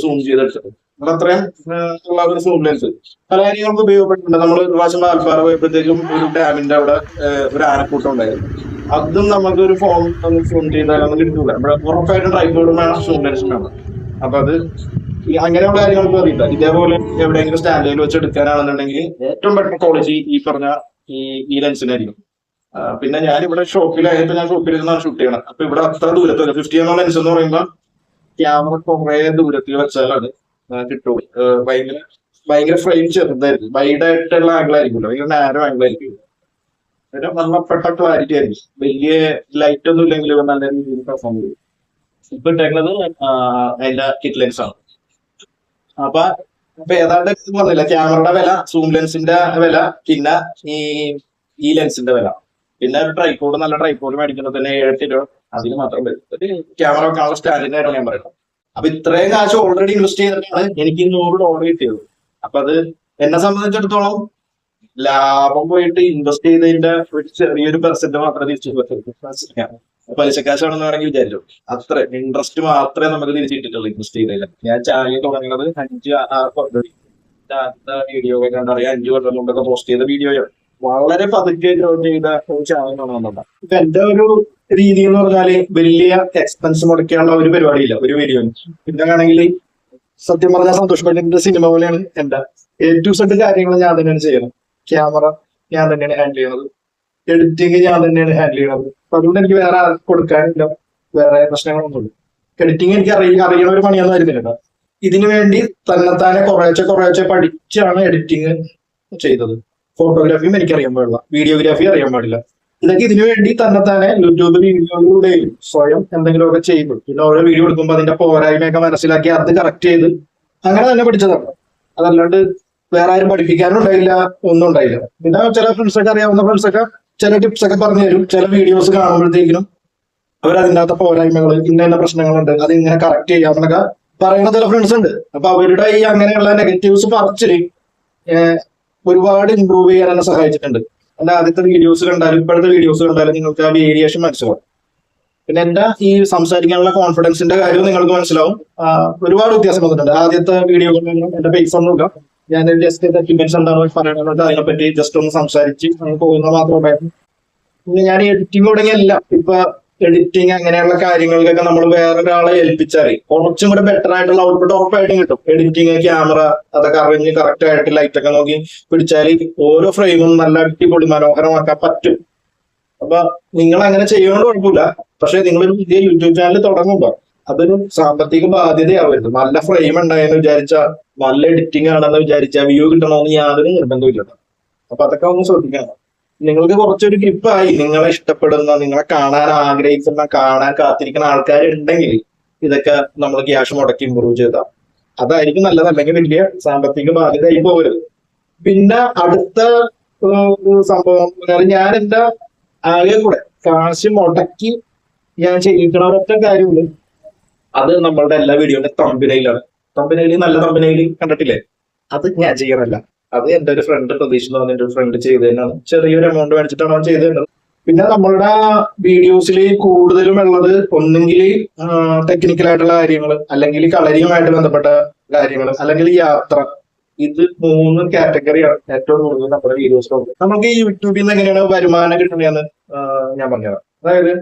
സൂം ചെയ്തെടുത്തത്. അത്രയും ഉള്ള ഒരു സൂം ലെൻസ് പല കാര്യങ്ങൾക്ക് ഉപയോഗപ്പെട്ടിട്ടുണ്ട്. നമ്മൾ ഒരു പ്രാവശ്യം ആൽപ്പാറ പോയപ്പോഴത്തേക്കും ഒരു ഡാമിന്റെ അവിടെ ഒരു ആനക്കൂട്ടം ഉണ്ടായിരുന്നു. അതും നമുക്ക് ഒരു ഫോൺ സൂം ചെയ്താലൊന്നും കിട്ടൂല. ഇവിടെ ഉറപ്പായിട്ടും ട്രൈപോഡും വേണം, സൂം ലെൻസും വേണം. അപ്പൊ അത് അങ്ങനെയുള്ള കാര്യങ്ങൾക്ക് അറിയില്ല. ഇതേപോലെ എവിടെയെങ്കിലും സ്റ്റാൻഡിൽ വെച്ച് എടുക്കാനാണെന്നുണ്ടെങ്കിൽ ഏറ്റവും ബെറ്റർ ക്വാളിറ്റി ഈ പറഞ്ഞ ഈ ലെൻസിനായിരിക്കും. പിന്നെ ഞാൻ ഇവിടെ ഷോപ്പിലായപ്പോ ഞാൻ ഷോപ്പിലിരുന്നാണ് ഷൂട്ട് ചെയ്യണം. അപ്പൊ ഇവിടെ അത്ര ദൂരത്ത് 50mm ലെൻസ് എന്ന് പറയുമ്പോൾ ക്യാമറ കുറെ ദൂരത്തിൽ വെച്ചാലാണ് കിട്ടുള്ളൂ. ഭയങ്കര ഫ്രെയിം ചെറുതായിരിക്കും, വൈഡ് ആയിട്ടുള്ള ആംഗിൾ ആയിരിക്കില്ല, ഭയങ്കര നാരോ ആംഗിൾ ആയിരിക്കും. പിന്നെ നല്ലപ്പെട്ട ക്ലാരിറ്റി ആയിരിക്കും. വലിയ ലൈറ്റ് ഒന്നും ഇല്ലെങ്കിലും നല്ല രീതിയിൽ പെർഫോം ചെയ്യും. ഇപ്പൊ ഇട്ടേക്കുന്നത് അതിന്റെ കിറ്റ് ലെൻസ് ആണ്. അപ്പൊ ഏതാണ്ട് പറഞ്ഞില്ല, ക്യാമറയുടെ വില, സൂം ലെൻസിന്റെ വില, പിന്നെ ഈ ലെൻസിന്റെ വില, പിന്നെ ഒരു ട്രൈപോഡ്, നല്ല ട്രൈപോഡ് മേടിക്കുന്നത് തന്നെ 7 രൂപ. അതിന് മാത്രം വരും. ഒരു ക്യാമറ വെക്കാനുള്ള സ്റ്റാൻഡിന്റെ കാര്യം ഞാൻ പറയണം. അപ്പൊ ഇത്രയും കാശ് ഓൾറെഡി ഇൻവെസ്റ്റ് ചെയ്തിട്ടാണ് എനിക്ക് $100 കിട്ടിയത്. അപ്പൊ അത് എന്നെ സംബന്ധിച്ചിടത്തോളം ലാഭം പോയിട്ട് ഇൻവെസ്റ്റ് ചെയ്തതിന്റെ ഒരു ചെറിയൊരു പെർസെന്റ് മാത്രമേ തിരിച്ചു പലിശക്കാശാണെന്ന് വേണമെങ്കിൽ വിചാരിച്ചു. അത്ര ഇൻട്രസ്റ്റ് മാത്രമേ നമുക്ക് തിരിച്ചു കിട്ടിയിട്ടുള്ളൂ ഇൻവെസ്റ്റ് ചെയ്തതില്ല. ഞാൻ ചാനൽ തുടങ്ങുന്നത് 5-6 വീഡിയോ ഒക്കെ കണ്ടറിയാം. 5 കൊല്ലം കൊണ്ടൊക്കെ പോസ്റ്റ് ചെയ്ത വീഡിയോയാണ്. വളരെ പതുക്കെ ഗ്രോ ചെയ്ത ഒരു ചാനലാണ് വന്നത്. ഇപ്പൊ എന്റെ ഒരു രീതി എന്ന് പറഞ്ഞാല് വലിയ എക്സ്പെൻസ് മുടക്കിയുള്ള ഒരു പരിപാടിയില്ല ഒരു വീഡിയോന്. പിന്നെ ആണെങ്കിൽ സത്യം പറഞ്ഞാൽ സന്തോഷ് പണ്ഡിറ്റിന്റെ സിനിമ പോലെയാണ് എന്റെ A to Z കാര്യങ്ങൾ ഞാൻ തന്നെയാണ് ചെയ്യുന്നത്. ക്യാമറ ഞാൻ തന്നെയാണ് ഹാൻഡിൽ ചെയ്യുന്നത്, എഡിറ്റിംഗ് ഞാൻ തന്നെയാണ് ഹാൻഡിൽ ചെയ്യുന്നത്. അപ്പൊ അതുകൊണ്ട് എനിക്ക് വേറെ ആർക്ക് കൊടുക്കാനില്ല, വേറെ പ്രശ്നങ്ങളൊന്നുമില്ല. എഡിറ്റിംഗ് എനിക്ക് അറിയണ ഒരു പണിയൊന്നും ആയിരുന്നില്ല. ഇതിനു വേണ്ടി തന്നെത്താനെ കുറേശ്ശെ പഠിച്ചാണ് എഡിറ്റിംഗ് ചെയ്തത്. ഫോട്ടോഗ്രാഫിയും എനിക്ക് അറിയാൻ പാടില്ല, വീഡിയോഗ്രാഫി അറിയാൻ പാടില്ല. ഇതൊക്കെ ഇതിനു വേണ്ടി തന്നെത്താനെ യൂട്യൂബ് വീഡിയോയിലൂടെയും സ്വയം എന്തെങ്കിലുമൊക്കെ ചെയ്യുമ്പോൾ, പിന്നെ ഓരോ വീഡിയോ എടുക്കുമ്പോൾ അതിന്റെ പോരായ്മയൊക്കെ മനസ്സിലാക്കി അത് കറക്റ്റ് ചെയ്ത് അങ്ങനെ തന്നെ പഠിച്ചതാണ്. അതല്ലാണ്ട് വേറെ ആരും പഠിപ്പിക്കാനും ഉണ്ടായില്ല, ഒന്നും ഉണ്ടായില്ല. പിന്നെ ചില ഫ്രണ്ട്സൊക്കെ, അറിയാവുന്ന ഫ്രണ്ട്സൊക്കെ ചില ടിപ്സ് ഒക്കെ പറഞ്ഞു തരും. ചില വീഡിയോസ് കാണുമ്പോഴത്തേക്കിനും അവരതിനകത്ത് പോരായ്മകൾ, ഇന്ന പ്രശ്നങ്ങളുണ്ട്, അത് ഇങ്ങനെ കറക്റ്റ് ചെയ്യാമെന്നൊക്കെ പറയുന്ന ചില ഫ്രണ്ട്സ് ഉണ്ട്. അപ്പൊ അവരുടെ ഈ അങ്ങനെയുള്ള നെഗറ്റീവ്സ് പറിച്ചിട്ട് ഒരുപാട് ഇമ്പ്രൂവ് ചെയ്യാൻ എന്നെ സഹായിച്ചിട്ടുണ്ട്. എന്റെ ആദ്യത്തെ വീഡിയോസ് കണ്ടാലും ഇപ്പോഴത്തെ വീഡിയോസ് കണ്ടാലും നിങ്ങൾക്ക് ആ വേരിയേഷൻ മനസ്സിലാവും. പിന്നെ എന്റെ ഈ സംസാരിക്കാനുള്ള കോൺഫിഡൻസിന്റെ കാര്യവും നിങ്ങൾക്ക് മനസ്സിലാവും. ഒരുപാട് വ്യത്യാസം വന്നിട്ടുണ്ട്. ആദ്യത്തെ വീഡിയോകളിലൊന്നും എന്റെ ഫേസ് ഒന്നുമില്ല, ഞാൻ ജസ്റ്റ് എക്യുപ്മെന്റ്സ് എന്താണെന്ന് പറയണമെന്നുണ്ട്, അതിനെപ്പറ്റി ജസ്റ്റ് ഒന്ന് സംസാരിച്ച് പോകുന്ന മാത്രമായിരുന്നു. പിന്നെ ഞാൻ എഡിറ്റിംഗ് തുടങ്ങിയല്ല ഇപ്പൊ എഡിറ്റിംഗ് അങ്ങനെയുള്ള കാര്യങ്ങൾക്കൊക്കെ നമ്മൾ വേറൊരാളെ ഏൽപ്പിച്ചാൽ കുറച്ചും കൂടെ ബെറ്റർ ആയിട്ടുള്ള ഔട്ട്പുട്ട് ഉറപ്പായിട്ടും കിട്ടും. എഡിറ്റിംഗ്, ക്യാമറ അതൊക്കെ അറിഞ്ഞ് കറക്റ്റ് ആയിട്ട് ലൈറ്റ് ഒക്കെ നോക്കി പിടിച്ചാൽ ഓരോ ഫ്രെയിമും നല്ല അടിപൊളി മനോഹരമാക്കാൻ പറ്റും. അപ്പൊ നിങ്ങൾ അങ്ങനെ ചെയ്യുന്നത് കുഴപ്പമില്ല. പക്ഷെ നിങ്ങളൊരു പുതിയ യൂട്യൂബ് ചാനൽ തുടങ്ങുമ്പോ അതൊരു സാമ്പത്തിക ബാധ്യതയാവരുത്. നല്ല ഫ്രെയിം ഉണ്ടായെന്ന് വിചാരിച്ച, നല്ല എഡിറ്റിംഗ് ആണെന്ന് വിചാരിച്ച വ്യൂ കിട്ടണമെന്ന് യാതൊരു നിർബന്ധമില്ല. അപ്പൊ അതൊക്കെ ഒന്ന് ശ്രദ്ധിക്കണം. നിങ്ങൾക്ക് കുറച്ചൊരു ഗ്രിപ്പായി, നിങ്ങളെ ഇഷ്ടപ്പെടുന്ന, നിങ്ങളെ കാണാൻ ആഗ്രഹിക്കുന്ന, കാണാൻ കാത്തിരിക്കുന്ന ആൾക്കാരുണ്ടെങ്കിൽ ഇതൊക്കെ നമ്മൾ ക്യാഷ് മുടക്കി ഇമ്പ്രൂവ് ചെയ്താൽ അതായിരിക്കും നല്ലത്. അല്ലെങ്കിൽ വലിയ സാമ്പത്തിക ബാധ്യതയായി പോകരുത്. പിന്നെ അടുത്ത സംഭവം, ഞാൻ എന്റെ ആകെ കൂടെ കാശ് മുടക്കി ഞാൻ ചെയ്യിക്കണ ഒരൊറ്റ കാര്യമുള്ളൂ, അത് നമ്മളുടെ എല്ലാ വീഡിയോന്റെ തമ്പനയിലാണ്. തമ്പനയിൽ നല്ല തമ്പനയിൽ കണ്ടിട്ടില്ലേ, അത് ഞാൻ ചെയ്യണല്ല. അത് എന്റെ ഒരു ഫ്രണ്ട് പ്രതീക്ഷ എന്ന് പറഞ്ഞ ഒരു ഫ്രണ്ട് ചെയ്ത് തന്നെയാണ്. ചെറിയൊരു എമൗണ്ട് മേടിച്ചിട്ടാണ് അവൻ ചെയ്ത് തന്നത്. പിന്നെ നമ്മളുടെ വീഡിയോസിൽ കൂടുതലും ഉള്ളത് ഒന്നെങ്കിൽ ടെക്നിക്കൽ ആയിട്ടുള്ള കാര്യങ്ങൾ, അല്ലെങ്കിൽ കളരിയുമായിട്ട് ബന്ധപ്പെട്ട കാര്യങ്ങൾ, അല്ലെങ്കിൽ യാത്ര. ഇത് 3 കാറ്റഗറിയാണ് ഏറ്റവും കൂടുതൽ നമ്മുടെ വീഡിയോസിലുണ്ട്. നമുക്ക് ഈ യൂട്യൂബിൽ നിന്ന് എങ്ങനെയാണ് വരുമാനം കിട്ടുന്നതെന്ന് ഞാൻ പറഞ്ഞുതരാം. അതായത്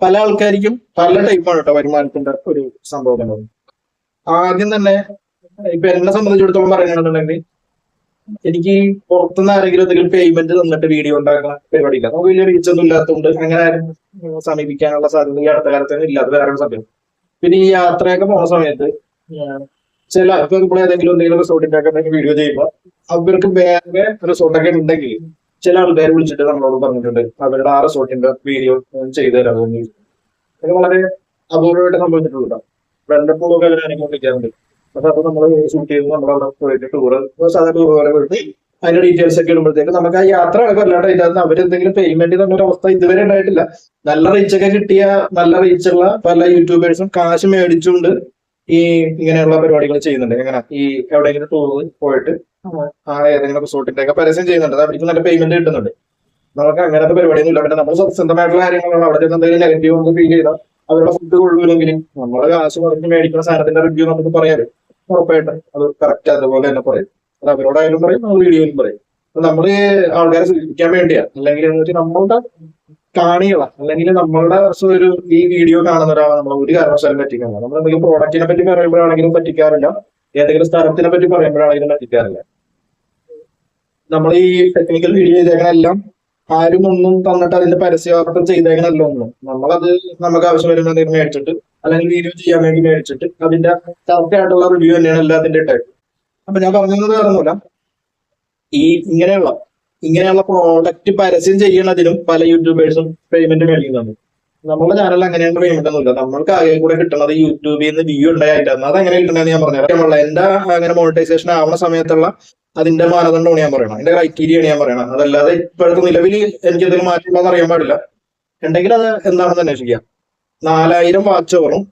പല ആൾക്കാർക്കും പല ടൈപ്പാണ് കേട്ടോ വരുമാനത്തിന്റെ ഒരു സംഭവം. ആദ്യം തന്നെ ഇപ്പൊ എന്നെ സംബന്ധിച്ചിടത്തോളം പറയുകയാണെന്നുണ്ടെങ്കിൽ, എനിക്ക് പുറത്തുനിന്ന് ആരെങ്കിലും എന്തെങ്കിലും പേയ്മെന്റ് തന്നിട്ട് വീഡിയോ ഉണ്ടാക്കുന്ന പരിപാടിയില്ല. നമുക്ക് വലിയ റീച്ച് ഒന്നും ഇല്ലാത്തതുകൊണ്ട് അങ്ങനെ ആരും സമീപിക്കാനുള്ള സാധ്യത ഈ അടുത്ത കാലത്തൊന്നും ഇല്ലാത്ത വേറെ സമയം. പിന്നെ ഈ യാത്രയൊക്കെ പോകുന്ന സമയത്ത് ചില ഇപ്പൊ ഇപ്പോൾ എന്തെങ്കിലും റിസോർട്ടിന്റെ ഒക്കെ വീഡിയോ ചെയ്യുമ്പോൾ അവർക്ക് വേറെ റിസോർട്ടൊക്കെ ഉണ്ടെങ്കിൽ ചില ആൾക്കാർ വിളിച്ചിട്ട് നമ്മളോട് പറഞ്ഞിട്ടുണ്ട് അവരുടെ ആ റിസോർട്ടിന്റെ വീഡിയോ ചെയ്തു തരാമെന്ന്. അത് വളരെ അപൂർവമായിട്ട് സംഭവിച്ചിട്ടുള്ളൂ. വെള്ളപ്പൂളൊക്കെ അതിനാണെങ്കിൽ വിളിക്കാറുണ്ട്. പക്ഷെ അത് നമ്മൾ ഷൂട്ട് ചെയ്ത് നമ്മളവിടെ പോയിട്ട് ടൂറ് സാധാരണ ടൂർ പോലെ പോയിട്ട് അതിന്റെ ഡീറ്റെയിൽസ് ഒക്കെ ഇടുമ്പോഴത്തേക്ക് നമുക്ക് ആ യാത്ര കൊല്ലാണ്ട് അതിനകത്ത് അവരെന്തെങ്കിലും പേയ്മെന്റ് തന്നൊരു അവസ്ഥ ഇതുവരെ ഉണ്ടായിട്ടില്ല. നല്ല റീച്ചൊക്കെ കിട്ടിയ, നല്ല റീച്ചുള്ള പല യൂട്യൂബേഴ്സും കാശ് മേടിച്ചുകൊണ്ട് ഈ ഇങ്ങനെയുള്ള പരിപാടികൾ ചെയ്യുന്നുണ്ട്. എങ്ങനെ ഈ എവിടെയെങ്കിലും ടൂറിൽ പോയിട്ട് ആ ഏതെങ്കിലും റിസോർട്ടിന്റെ ഒക്കെ പരസ്യം ചെയ്യുന്നുണ്ട്. അവർക്ക് നല്ല പേയ്മെന്റ് കിട്ടുന്നുണ്ട്. നമുക്ക് അങ്ങനത്തെ പരിപാടിയൊന്നും ഇല്ല. പിന്നെ നമ്മൾ സ്വന്തമായിട്ടുള്ള കാര്യങ്ങളാണ്. അവിടെ ചെന്ന് എന്തെങ്കിലും നെഗറ്റീവ് നമുക്ക് ഫീൽ ചെയ്താൽ അവരുടെ ഫുഡ് കൊള്ളൂലെങ്കിലും നമ്മുടെ കാശ് കുറഞ്ഞ് മേടിക്കുന്ന സാധനത്തിന്റെ റിവ്യൂ നമുക്ക് പറയാറ് ഉറപ്പായിട്ട് അത് കറക്റ്റ് അതുപോലെ തന്നെ പറയും. അത് അവരോടായാലും പറയും, നമ്മൾ വീഡിയോയിലും പറയും. നമ്മള് ആൾക്കാരെ സൂചിപ്പിക്കാൻ വേണ്ടിയാ, അല്ലെങ്കിൽ നമ്മളുടെ കാണികളാ, അല്ലെങ്കിൽ നമ്മളുടെ ഒരു ഈ വീഡിയോ കാണുന്ന ഒരാളെ നമ്മൾ ഒരു കാരണവശാലും പറ്റിക്കാറില്ല. നമ്മൾ എന്തെങ്കിലും പ്രോഡക്റ്റിനെ പറ്റി പറയുമ്പോഴാണെങ്കിലും പറ്റിക്കാറില്ല, ഏതെങ്കിലും സ്ഥലത്തിനെ പറ്റി പറയുമ്പോഴാണെങ്കിലും പറ്റിക്കാറില്ല. നമ്മൾ ഈ ടെക്നിക്കൽ വീഡിയോ ചെയ്തേക്കണെല്ലാം ആരും ഒന്നും തന്നിട്ട് അതിന്റെ പരസ്യവാർത്തം ചെയ്തേക്കണല്ലോ ഒന്നും. നമ്മളത് നമുക്ക് ആവശ്യം വരുമ്പോൾ എന്തെങ്കിലും മേടിച്ചിട്ട്, അല്ലെങ്കിൽ വീഡിയോ ചെയ്യാൻ വേണ്ടി മേടിച്ചിട്ട് അതിന്റെ കറക്റ്റ് ആയിട്ടുള്ള റിവ്യൂ തന്നെയാണ് എല്ലാത്തിന്റെ ഇട്ടേക്ക്. അപ്പൊ ഞാൻ പറഞ്ഞത് വേറൊന്നുമില്ല, ഈ ഇങ്ങനെയുള്ള പ്രോഡക്റ്റ് പരസ്യം ചെയ്യണതിനും പല യൂട്യൂബേഴ്സും പേയ്മെന്റ് മേടിക്കുന്നുണ്ട്. നമ്മുടെ ചാനലിൽ അങ്ങനെയാണ് പേയ്മെന്റ് ഒന്നുമില്ല. നമ്മൾക്ക് ആകെ കൂടെ കിട്ടുന്നത് യൂട്യൂബിൽ നിന്ന് വ്യൂ ഉണ്ടായിട്ടാണ്. അത് എങ്ങനെ കിട്ടണമെന്ന് ഞാൻ പറഞ്ഞുതരാം. എന്റെ അങ്ങനെ മോണിറ്റൈസേഷൻ ആവുന്ന സമയത്തുള്ള അതിന്റെ മാനദണ്ഡമാണ് ഞാൻ പറയണം, അതിന്റെ ക്രൈറ്റീരിയാണ് ഞാൻ പറയണം. അതല്ലാതെ ഇപ്പോഴത്തെ നിലവിൽ എനിക്ക് എന്തെങ്കിലും മാറ്റമുണ്ടോന്ന് അറിയാൻ പാടില്ല. ഉണ്ടെങ്കിൽ അത് എന്താണെന്ന് അന്വേഷിക്കാം. 4000 വാച്ച് ഓവറും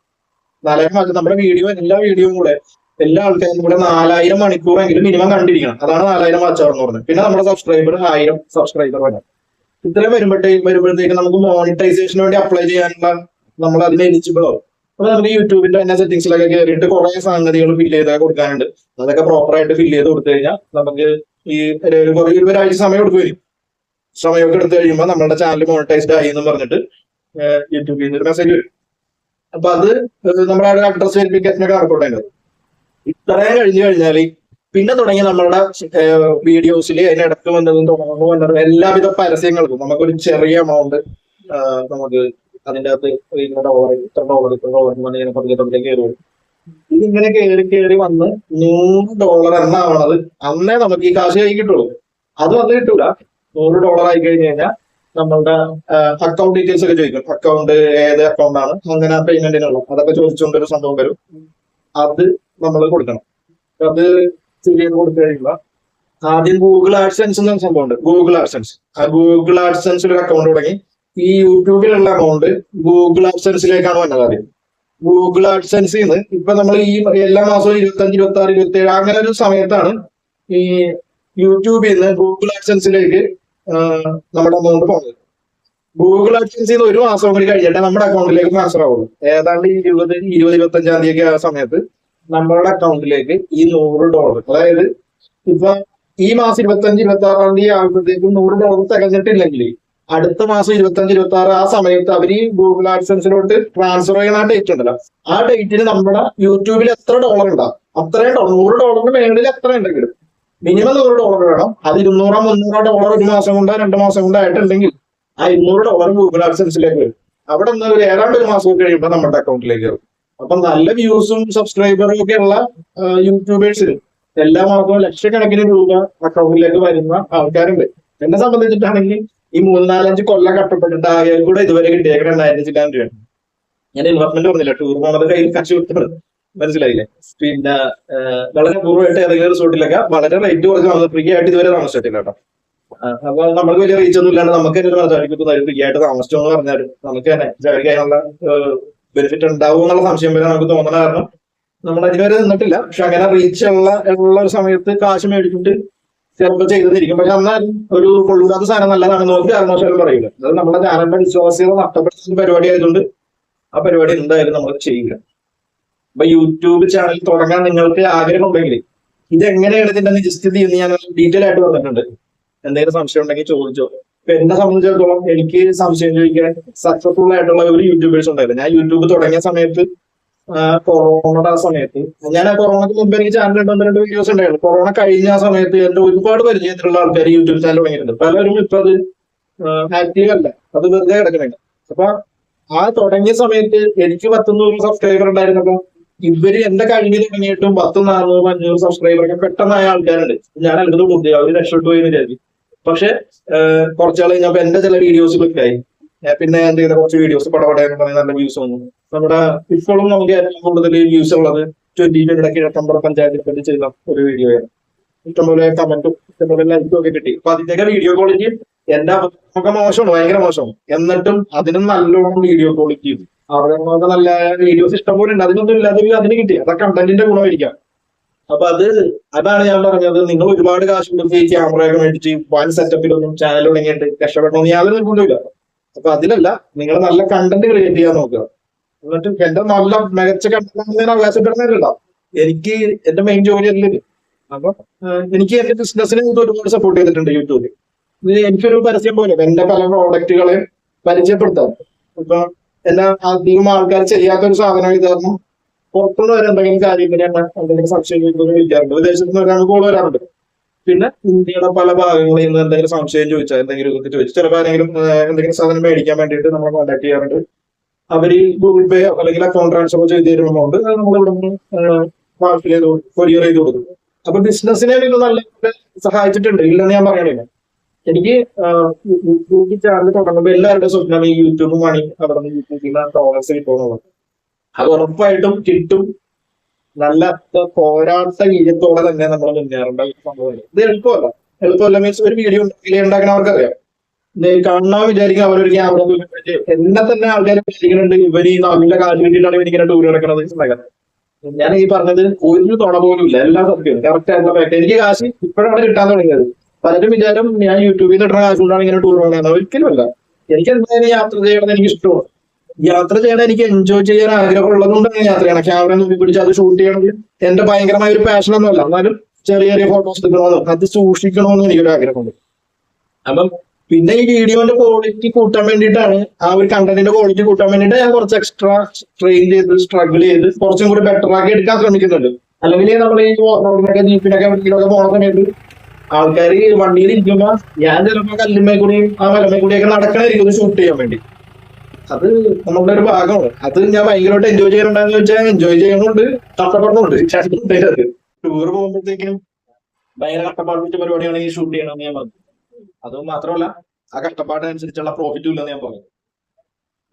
4000 വാച്ച് നമ്മുടെ വീഡിയോ എല്ലാ വീഡിയോയും കൂടെ എല്ലാ ആൾക്കാരും കൂടെ 4000 മണിക്കൂറെങ്കിലും മിനിമം കണ്ടിരിക്കണം. അതാണ് 4000 വാച്ച് അവർ എന്ന് പറഞ്ഞത്. പിന്നെ നമ്മുടെ സബ്സ്ക്രൈബർ 1000 സബ്സ്ക്രൈബർ വരാം. ഇത്രയും വരുമ്പോഴത്തേക്ക് നമുക്ക് മോണിറ്റൈസേഷന് വേണ്ടി അപ്ലൈ ചെയ്യാനുള്ള നമ്മൾ അതിന് എലിജിബിൾ ആവും. അപ്പൊ നമുക്ക് യൂട്യൂബിന്റെ തന്നെ സെറ്റിംഗ്സിലൊക്കെ കയറിയിട്ട് കുറെ സംഗതികൾ ഫില്ല് ചെയ്തൊക്കെ കൊടുക്കാനുണ്ട്. അതൊക്കെ പ്രോപ്പർ ആയിട്ട് ഫില്ല് ചെയ്ത് കൊടുത്തു കഴിഞ്ഞാൽ നമുക്ക് ഈ ഒരാഴ്ച സമയം എടുക്കും. സമയമൊക്കെ എടുത്തു കഴിയുമ്പോൾ നമ്മുടെ ചാനൽ മോണിറ്റൈസ്ഡ് ആയി എന്ന് പറഞ്ഞിട്ട് യൂട്യൂബിൽ നിന്ന് ഒരു മെസ്സേജ് വരും. അപ്പൊ അത് നമ്മുടെ അഡ്രസ് വെരിഫിക്കേഷനൊക്കെ നടക്കോട്ടേണ്ടത്. ഇത്രയും കഴിഞ്ഞു കഴിഞ്ഞാൽ പിന്നെ തുടങ്ങി നമ്മളുടെ വീഡിയോസിൽ അതിനിടക്ക് വന്നതും എല്ലാവിധ പരസ്യങ്ങൾക്കും നമുക്കൊരു ചെറിയ എമൗണ്ട് നമുക്ക് അതിന്റെ അകത്ത് $100 കയറി വരും. ഇതിങ്ങനെ കയറി വന്ന് $100 എന്നാവണത് അന്നേ നമുക്ക് ഈ കാശ് കൈ കിട്ടുള്ളൂ. അത് വന്ന് കിട്ടൂല. $100 ആയി കഴിഞ്ഞു കഴിഞ്ഞാൽ നമ്മളുടെ അക്കൗണ്ട് ഡീറ്റെയിൽസ് ഒക്കെ ചോദിക്കും. അക്കൗണ്ട് ഏത് അക്കൗണ്ടാണ്, അങ്ങനെ പേയ്മെന്റിനുള്ള അതൊക്കെ ചോദിച്ചുകൊണ്ടൊരു സംഭവം വരും. അത് നമ്മൾ കൊടുക്കണം. അത് ചെയ്ത് കൊടുത്തു കഴിയുമ്പോൾ ആദ്യം ഗൂഗിൾ ആഡ്സെൻസ് എന്ന സംഭവമുണ്ട്. ഗൂഗിൾ ആഡ്സെൻസ്, ആ ഗൂഗിൾ ആഡ്സെൻസിൽ ഒരു അക്കൗണ്ട് തുടങ്ങി ഈ യൂട്യൂബിലുള്ള അക്കൗണ്ട് ഗൂഗിൾ ആഡ്സെൻസിലേക്കാണ് വന്നത്. ആദ്യം ഗൂഗിൾ ആഡ്സെൻസിൽ നിന്ന് ഇപ്പൊ നമ്മൾ ഈ എല്ലാ മാസവും 25, 26, 27 അങ്ങനെ ഒരു സമയത്താണ് ഈ യൂട്യൂബിൽ നിന്ന് ഗൂഗിൾ ആഡ്സെൻസിലേക്ക് നമ്മുടെ അമൗണ്ട് പോകുന്നത്. ഗൂഗിൾ ആഡ്സെൻസിൽ നിന്ന് ഒരു മാസം കൂടി കഴിഞ്ഞിട്ട് നമ്മുടെ അക്കൗണ്ടിലേക്ക് ട്രാൻസ്ഫർ ആവുള്ളൂ. ഏതാണ്ട് 20, 25 തീയതി ആ സമയത്ത് നമ്മളുടെ അക്കൗണ്ടിലേക്ക് ഈ $100, അതായത് ഇപ്പൊ ഈ മാസം 25, 26 തീയതി ആകുമ്പോഴത്തേക്കും $100 തികഞ്ഞിട്ടില്ലെങ്കിൽ അടുത്ത മാസം 25-26 ആ സമയത്ത് അവർ ഈ ഗൂഗിൾ ആഡ്സൻസിലോട്ട് ട്രാൻസ്ഫർ ചെയ്യുന്ന ആ ഡേറ്റ് ഉണ്ടല്ലോ, ആ ഡേറ്റിന് നമ്മുടെ യൂട്യൂബിൽ എത്ര ഡോളർ ഉണ്ടാവും അത്രയും ഡോളർ, $100 മേളിൽ എത്ര ഉണ്ടെങ്കിലും മിനിമം $100 വേണം. അത് 200-300 ഡോളർ ഒരു മാസം കൊണ്ടോ 2 മാസം കൊണ്ടോ ആയിട്ടുണ്ടെങ്കിൽ ആ $200 ഗൂഗിൾ ആഡ്സൻസിലേക്ക് വരും. അവിടെ നിന്ന് ഒരു ഏതാണ്ട് ഒരു മാസം കഴിയുമ്പോൾ നമ്മുടെ അക്കൗണ്ടിലേക്ക് വരും. അപ്പൊ നല്ല വ്യൂസും സബ്സ്ക്രൈബറും ഒക്കെ ഉള്ള യൂട്യൂബേഴ്സിന് എല്ലാ മാസവും ലക്ഷക്കണക്കിന് രൂപ അക്കൗണ്ടിലേക്ക് വരുന്ന ആൾക്കാരുണ്ട്. എന്നെ സംബന്ധിച്ചിട്ടാണെങ്കിൽ ഈ 3-4-5 കൊല്ലം കഷ്ടപ്പെട്ടിട്ട് ആകെ കൂടെ ഇതുവരെ കിട്ടിയേക്കാൻ 2000 ചില്ലാൻ രൂപയാണ്. ഞാൻ ഇൻവെസ്റ്റ്മെന്റ് പറഞ്ഞില്ല, ടൂർ പോണത് കയ്യിൽ കാശ് കൊടുത്തത്, മനസ്സിലായില്ലേ? പിന്നെ വളരെ പൂർവ്വമായിട്ട് ഏതെങ്കിലും റിസോർട്ടിലൊക്കെ വളരെ റേറ്റ് കുറച്ച് ഫ്രീ ആയിട്ട് ഇതുവരെ താമസിച്ചിട്ടില്ല കേട്ടോ. അപ്പൊ നമ്മൾക്ക് വലിയ റീച്ച് ഒന്നും ഇല്ലാണ്ട് നമുക്ക് തന്നെ മനസ്സിലാക്കിക്കുന്നത് ഫ്രീ ആയിട്ട് താമസിച്ചു എന്ന് പറഞ്ഞാലും നമുക്ക് തന്നെ ചെറിയ ബെനിഫിറ്റ് ഉണ്ടാവും എന്നുള്ള സംശയം വരെ നമുക്ക് തോന്നുന്ന കാരണം നമ്മൾ അതിനുവരെ നിന്നിട്ടില്ല. പക്ഷെ അങ്ങനെ റീച്ച് ഉള്ള ഒരു സമയത്ത് കാശ് മേടിച്ചിട്ട് ചിലപ്പോൾ ചെയ്തിരിക്കും. പക്ഷെ എന്നാൽ ഒരു കൊള്ളൂരാത്ത സാധനം നല്ലതാണ് നോക്കി കാരണവശാലും പറയില്ല. അത് നമ്മുടെ ചാനലിന്റെ വിശ്വാസ്യത നഷ്ടപ്പെടുത്തുന്ന പരിപാടി ആയതുകൊണ്ട് ആ പരിപാടി എന്തായാലും നമ്മൾ ചെയ്യുക. അപ്പൊ യൂട്യൂബ് ചാനൽ തുടങ്ങാൻ നിങ്ങൾക്ക് ആഗ്രഹം ഉണ്ടെങ്കിൽ ഇതെങ്ങനെയാണ് ഇതിന്റെ നിജസ്ഥിതി എന്ന് ഞാൻ ഡീറ്റെയിൽ ആയിട്ട് പറഞ്ഞിട്ടുണ്ട്. എന്തെങ്കിലും സംശയം ഉണ്ടെങ്കിൽ ചോദിച്ചോ. ഇപ്പൊ എന്നെ സംബന്ധിച്ചിടത്തോളം എനിക്ക് സംശയം ചോദിക്കാൻ സക്സസ്ഫുൾ ആയിട്ടുള്ള ഒരു യൂട്യൂബേഴ്സ് ഉണ്ടായിരുന്നു. ഞാൻ യൂട്യൂബ് തുടങ്ങിയ സമയത്ത് കൊറോണയുടെ ആ സമയത്ത്, ഞാൻ കൊറോണയ്ക്ക് മുമ്പ് എനിക്ക് ചാനൽ 2 വീഡിയോസ് ഉണ്ടായിരുന്നു. കൊറോണ കഴിഞ്ഞ ആ സമയത്ത് എന്റെ ഒരുപാട് പരിചയത്തിലുള്ള ആൾക്കാർ യൂട്യൂബ് ചാനൽ തുടങ്ങിയിട്ടുണ്ട്. പലരും ഇപ്പൊ അത് ആക്റ്റീവ് അല്ല, അത് വെറുതെ കിടക്കുന്നുണ്ട്. അപ്പൊ ആ തുടങ്ങിയ സമയത്ത് എനിക്ക് 100 സബ്സ്ക്രൈബർ ഉണ്ടായിരുന്നപ്പോ ഇവര് എന്റെ കഴിവിൽ തുടങ്ങിയിട്ടും 100-400-500 സബ്സ്ക്രൈബർ ഒക്കെ പെട്ടെന്നായ ആൾക്കാരുണ്ട്. ഞാൻ അത്ഭുതം കൂട്ടി, അവര് രക്ഷപ്പെട്ടു പോയി എന്ന് വിചാരിക്കും. പക്ഷെ കുറച്ചാൾ കഴിഞ്ഞപ്പോ എന്റെ ചില വീഡിയോസ് ക്ലിക്കായി. പിന്നെ എന്ത് ചെയ്ത കുറച്ച് വീഡിയോസ് പടപടയെന്ന് പറഞ്ഞ നല്ല വ്യൂസ് വന്നു. നമ്മുടെ ഇപ്പോഴും നമുക്ക് ഏറ്റവും കൂടുതൽ വ്യൂസ് ഉള്ളത് 2020 കിഴക്കമ്പറ പഞ്ചായത്തിൽ പറ്റി ചെയ്ത ഒരു വീഡിയോ ആണ്. ഇഷ്ടംപോലെ കമന്റും ഇഷ്ടംപോലെ ലൈക്കും ഒക്കെ കിട്ടി. അപ്പൊ അതിന്റെയൊക്കെ വീഡിയോ ക്വാളിറ്റി എന്റെ ഒക്കെ മോശമാണ്, ഭയങ്കര മോശമാണ്. എന്നിട്ടും അതിനും നല്ലോണം വീഡിയോ ക്വാളിറ്റി ഉണ്ട്. അവിടെ നല്ല വീഡിയോസ് ഇഷ്ടംപോലെ ഉണ്ട്. അതിനൊന്നും ഇല്ലാതെ അതിന് കിട്ടി. അതൊക്കെ കണ്ടന്റിന്റെ ഗുണമായിരിക്കാം. അപ്പൊ അതാണ് ഞാൻ പറഞ്ഞത്. നിങ്ങൾ ഒരുപാട് കാശ് കൊടുത്ത് ഈ ക്യാമറയൊക്കെ മേടിച്ച് വൻ സെറ്റപ്പിലൊന്നും ചാനൽ തുടങ്ങിയിട്ട് രക്ഷപ്പെടണമെന്ന് യാതൊരു നിർബന്ധമില്ല. അപ്പൊ അതിലല്ല, നിങ്ങൾ നല്ല കണ്ടന്റ് ക്രിയേറ്റ് ചെയ്യാൻ നോക്കുക. എന്നിട്ട് എന്റെ നല്ല മികച്ച കണ്ടന്റ് ഞാൻ അവകാശപ്പെടുന്നില്ല. എനിക്ക് എന്റെ മെയിൻ ജോലി അല്ല ഇത്. അപ്പൊ എനിക്ക് എന്റെ ബിസിനസ്സിനെ ഒരുപാട് സപ്പോർട്ട് ചെയ്തിട്ടുണ്ട് യൂട്യൂബിൽ. ഇത് എനിക്കൊരു പരസ്യം പോലെ എന്റെ പല പ്രോഡക്റ്റുകളെ പരിചയപ്പെടുത്താം. ഇപ്പൊ എന്നെ അധികം ആൾക്കാർ ചെയ്യാത്തൊരു സാധനം ഇത് കാരണം പുറത്തുനിന്ന് വരെ എന്തെങ്കിലും കാര്യം എന്തെങ്കിലും സംശയം വിളിക്കാറുണ്ട്. വിദേശത്ത് നിന്ന് ഒരാൾ കോൾ വരാറുണ്ട്. പിന്നെ ഇന്ത്യയുടെ പല ഭാഗങ്ങളിൽ നിന്ന് എന്തെങ്കിലും സംശയം ചോദിച്ചാൽ എന്തെങ്കിലും ചോദിച്ചു ചിലപ്പോൾ ആരെങ്കിലും എന്തെങ്കിലും സാധനം മേടിക്കാൻ വേണ്ടിയിട്ട് നമ്മളെ കോൺടാക്ട് ചെയ്യാറുണ്ട്. അവര് ഗൂഗിൾ പേ അല്ലെങ്കിൽ അക്കൗണ്ട് ട്രാൻസ്ഫർ ചെയ്ത് തരുമ്പോൾ നമ്മൾ ഇവിടെ നിന്ന് കൊറിയർ ചെയ്ത് കൊടുക്കും. അപ്പൊ ബിസിനസ്സിനെ ഇത് നല്ല സഹായിച്ചിട്ടുണ്ട്, ഇല്ലെന്ന് ഞാൻ പറയണില്ല. എനിക്ക് യൂട്യൂബ് ചാനൽ തുടങ്ങുമ്പോൾ എല്ലാവരുടെ സ്വപ്നം ഈ യൂട്യൂബ് മണി അവിടെ നിന്ന് യൂട്യൂബിൽ ഡോളേഴ്സ് കിട്ടുമെന്നുള്ളത്. അത് ഉറപ്പായിട്ടും കിട്ടും. നല്ല പോരാട്ട വീര്യത്തോടെ തന്നെ നമ്മൾ മുന്നേറേണ്ട സംഭവം. ഇത് എളുപ്പമല്ല മീൻസ് ഒരു വീഡിയോ ഉണ്ടാക്കാൻ അവർക്കറിയാം. കാണാൻ വിചാരിക്കും അവരൊരു ക്യാമറ എന്നെ തന്നെ ആൾക്കാർ വിചാരിക്കുന്നുണ്ട് ഇവര് ഈ നല്ല കാശ് കിട്ടിയിട്ടാണ് ഇവരിങ്ങനെ ടൂർ നടക്കുന്നത്. ഞാൻ ഈ പറഞ്ഞത് ഒരു തുണ പോലും ഇല്ല. എല്ലാം സത്യം കറക്റ്റ് ആയിട്ടുള്ള ഫാക്ട്. എനിക്ക് കാശ് ഇപ്പോഴാണ് കിട്ടാൻ തുടങ്ങിയത്. പലരും വിചാരം ഞാൻ യൂട്യൂബിൽ നിന്ന് ഇടുന്ന കാശ് കൊണ്ടാണ് ഇങ്ങനെ ടൂർ പോകുന്നത്. ഒരിക്കലും അല്ല. എനിക്ക് എന്തായാലും യാത്ര ചെയ്യണമെന്ന് എനിക്ക് ഇഷ്ടമാണ്. യാത്ര ചെയ്യാൻ എനിക്ക് എൻജോയ് ചെയ്യാൻ ആഗ്രഹം ഉള്ളതുകൊണ്ടാണ് യാത്ര ചെയ്യണം. ക്യാമറ നോക്കി പിടിച്ച് അത് ഷൂട്ട് ചെയ്യണമെങ്കിൽ എന്റെ ഭയങ്കരമായ ഒരു പാഷൻ ഒന്നും അല്ല. എന്നാലും ചെറിയ ചെറിയ ഫോട്ടോസ് എടുക്കണമെന്നും അത് സൂക്ഷിക്കണമെന്നും എനിക്കൊരു ആഗ്രഹമുണ്ട്. അപ്പം പിന്നെ ഈ വീഡിയോന്റെ ക്വാളിറ്റി കൂട്ടാൻ വേണ്ടിയിട്ടാണ്, ആ ഒരു കണ്ടന്റിന്റെ ക്വാളിറ്റി കൂട്ടാൻ വേണ്ടിയിട്ട് ഞാൻ കുറച്ച് എക്സ്ട്രാ ട്രെയിൻ ചെയ്ത് സ്ട്രഗിൾ ചെയ്ത് കുറച്ചും കൂടി ബെറ്റർ ആക്കി എടുക്കാൻ ശ്രമിക്കുന്നുണ്ട്. അല്ലെങ്കിൽ നമ്മൾ ഈ റോഡിനൊക്കെ ജീപ്പിനൊക്കെ വണ്ടിയിലൊക്കെ പോണ സമയത്ത് ആൾക്കാർ വണ്ടിയിൽ ഇരിക്കുമ്പോ ഞാൻ ചിലപ്പോൾ കല്ലുമ്മേ കൂടിയും ആ മലമ്മേ കൂടിയൊക്കെ നടക്കണായിരിക്കും ഷൂട്ട് ചെയ്യാൻ വേണ്ടി. അത് നമ്മളുടെ ഒരു ഭാഗമാണ്. അത് ഞാൻ ഭയങ്കരമായിട്ട് എൻജോയ് ചെയ്യാറുണ്ടാന്ന് വെച്ചാൽ എൻജോയ് ചെയ്യുന്നുണ്ട്, കഷ്ടപ്പെടുന്നുണ്ട്. ടൂർ പോകുമ്പോഴത്തേക്കും ഭയങ്കര കഷ്ടപ്പാട് വെച്ച പരിപാടിയാണ് ഈ ഷൂട്ട് ചെയ്യണമെന്ന് ഞാൻ പറഞ്ഞു. അത് മാത്രമല്ല ആ കഷ്ടപ്പാടിനനുസരിച്ചുള്ള പ്രോഫിറ്റും ഇല്ലെന്ന് ഞാൻ പറഞ്ഞു.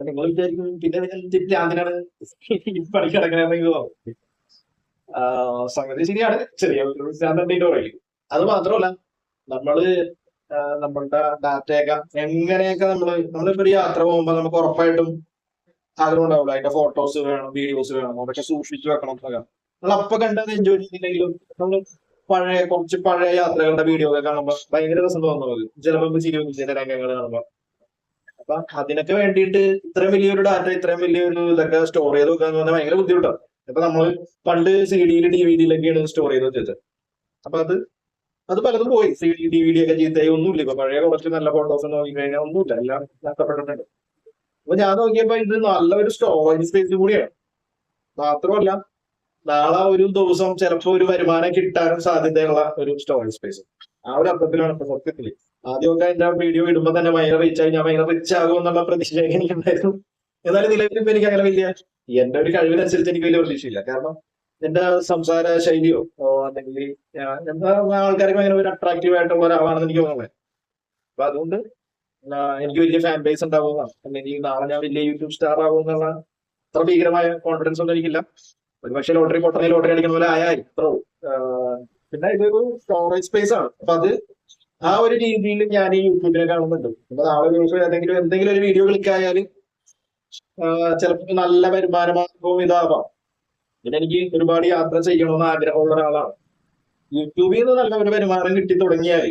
നിങ്ങൾ വിചാരിക്കും പിന്നെ അതിനാണ് പണിക്ക് കിടക്കണമെങ്കിൽ സംഗതി ശരിയാണ്, ചെറിയ പറയും. അത് മാത്രമല്ല നമ്മള് നമ്മളുടെ ഡാറ്റയൊക്കെ എങ്ങനെയൊക്കെ നമ്മളിപ്പോ ഒരു യാത്ര പോകുമ്പോ നമുക്ക് ഉറപ്പായിട്ടും ആഗ്രഹം ഉണ്ടാവില്ല അതിന്റെ ഫോട്ടോസ് വേണം, വീഡിയോസ് വേണം, അതൊക്കെ സൂക്ഷിച്ചു വെക്കണം. നമ്മൾ അപ്പൊ കണ്ടത് എൻജോയ് ചെയ്തില്ലെങ്കിലും നമ്മൾ കുറച്ച് പഴയ യാത്രകളുടെ വീഡിയോ ഒക്കെ കാണുമ്പോൾ ഭയങ്കര രസം തോന്നുന്നത് ചിലപ്പോൾ ചിരി ചില രംഗങ്ങൾ കാണുമ്പോ. അപ്പൊ അതിനൊക്കെ വേണ്ടിയിട്ട് ഇത്രയും വലിയൊരു ഡാറ്റ ഇത്രയും വലിയൊരു ഇതൊക്കെ സ്റ്റോർ ചെയ്ത് വെക്കുക എന്ന് പറഞ്ഞാൽ ഭയങ്കര ബുദ്ധിമുട്ടാണ്. അപ്പൊ നമ്മള് പണ്ട് CD-യിൽ DVD-യിലൊക്കെയാണ് സ്റ്റോർ ചെയ്ത് വെച്ചത്. അപ്പൊ അത് അത് പലതും പോയി. CD DVD ഒക്കെ ചീത്തയായി ഒന്നുമില്ല. ഇപ്പൊ പഴയ കുറച്ച് നല്ല ഫോട്ടോസ് നോക്കി കഴിഞ്ഞാൽ ഒന്നുമില്ല, എല്ലാം നഷ്ടപ്പെട്ടിട്ടുണ്ട്. അപ്പൊ ഞാൻ നോക്കിയപ്പോ ഇത് നല്ലൊരു സ്റ്റോറേജ് സ്പേസ് കൂടിയാണ്. മാത്രമല്ല നാളെ ഒരു ദിവസം ചിലപ്പോ ഒരു വരുമാനം കിട്ടാനും സാധ്യതയുള്ള ഒരു സ്റ്റോറേജ് സ്പേസ്. ആ ഒരു അർത്ഥത്തിലാണ് ഇപ്പൊ സത്യത്തില്. ആദ്യമൊക്കെ എന്റെ വീഡിയോ ഇടുമ്പോ തന്നെ ഭയങ്കര റിച്ച് ആയി, ഞാൻ ഭയങ്കര റിച്ച് ആകും എന്നുള്ള പ്രതീക്ഷ എനിക്കുണ്ടായിരുന്നു. എന്നാലും നിലവിൽ ഇപ്പൊ എനിക്ക് അങ്ങനെ വലിയ, എന്റെ ഒരു കഴിവിനനുസരിച്ച് എനിക്ക് വലിയ പ്രതീക്ഷയില്ല. കാരണം എന്റെ സംസാര ശൈലിയോ അല്ലെങ്കിൽ എന്താ ആൾക്കാർക്ക് ഭയങ്കര ഒരു അട്രാക്റ്റീവ് ആയിട്ടുള്ള ഒരാളാണെന്ന് എനിക്ക് തോന്നുന്നത്. അപ്പൊ അതുകൊണ്ട് എനിക്ക് വലിയ ഫാൻ ബേസ് ഉണ്ടാവുക, അല്ലെങ്കിൽ നാളെ ഞാൻ വലിയ യൂട്യൂബ് സ്റ്റാർ ആകും എന്നുള്ള അത്ര ഭീകരമായ കോൺഫിഡൻസ് ഒന്നും എനിക്കില്ല. ഒരു പക്ഷേ ലോട്ടറി പൊട്ടണ ലോട്ടറി അടിക്കുന്ന പോലെ ആയായി ഇത്രോ. പിന്നെ ഇതൊരു സ്റ്റോറേജ് സ്പേസ് ആണ്. അപ്പൊ അത് ആ ഒരു രീതിയിൽ ഞാൻ ഈ യൂട്യൂബിനെ കാണുന്നുണ്ട്. അപ്പൊ നാളെ ദിവസം എന്തെങ്കിലും ഒരു വീഡിയോ ക്ലിക്ക് ആയാൽ ചിലപ്പോൾ നല്ല വരുമാനമാർഗവും ഇതാവാം. പിന്നെ എനിക്ക് ഒരുപാട് യാത്ര ചെയ്യണമെന്ന് ആഗ്രഹമുള്ള ഒരാളാണ്. യൂട്യൂബിൽ നിന്ന് നല്ല ഒരു വരുമാനം കിട്ടി തുടങ്ങിയാൽ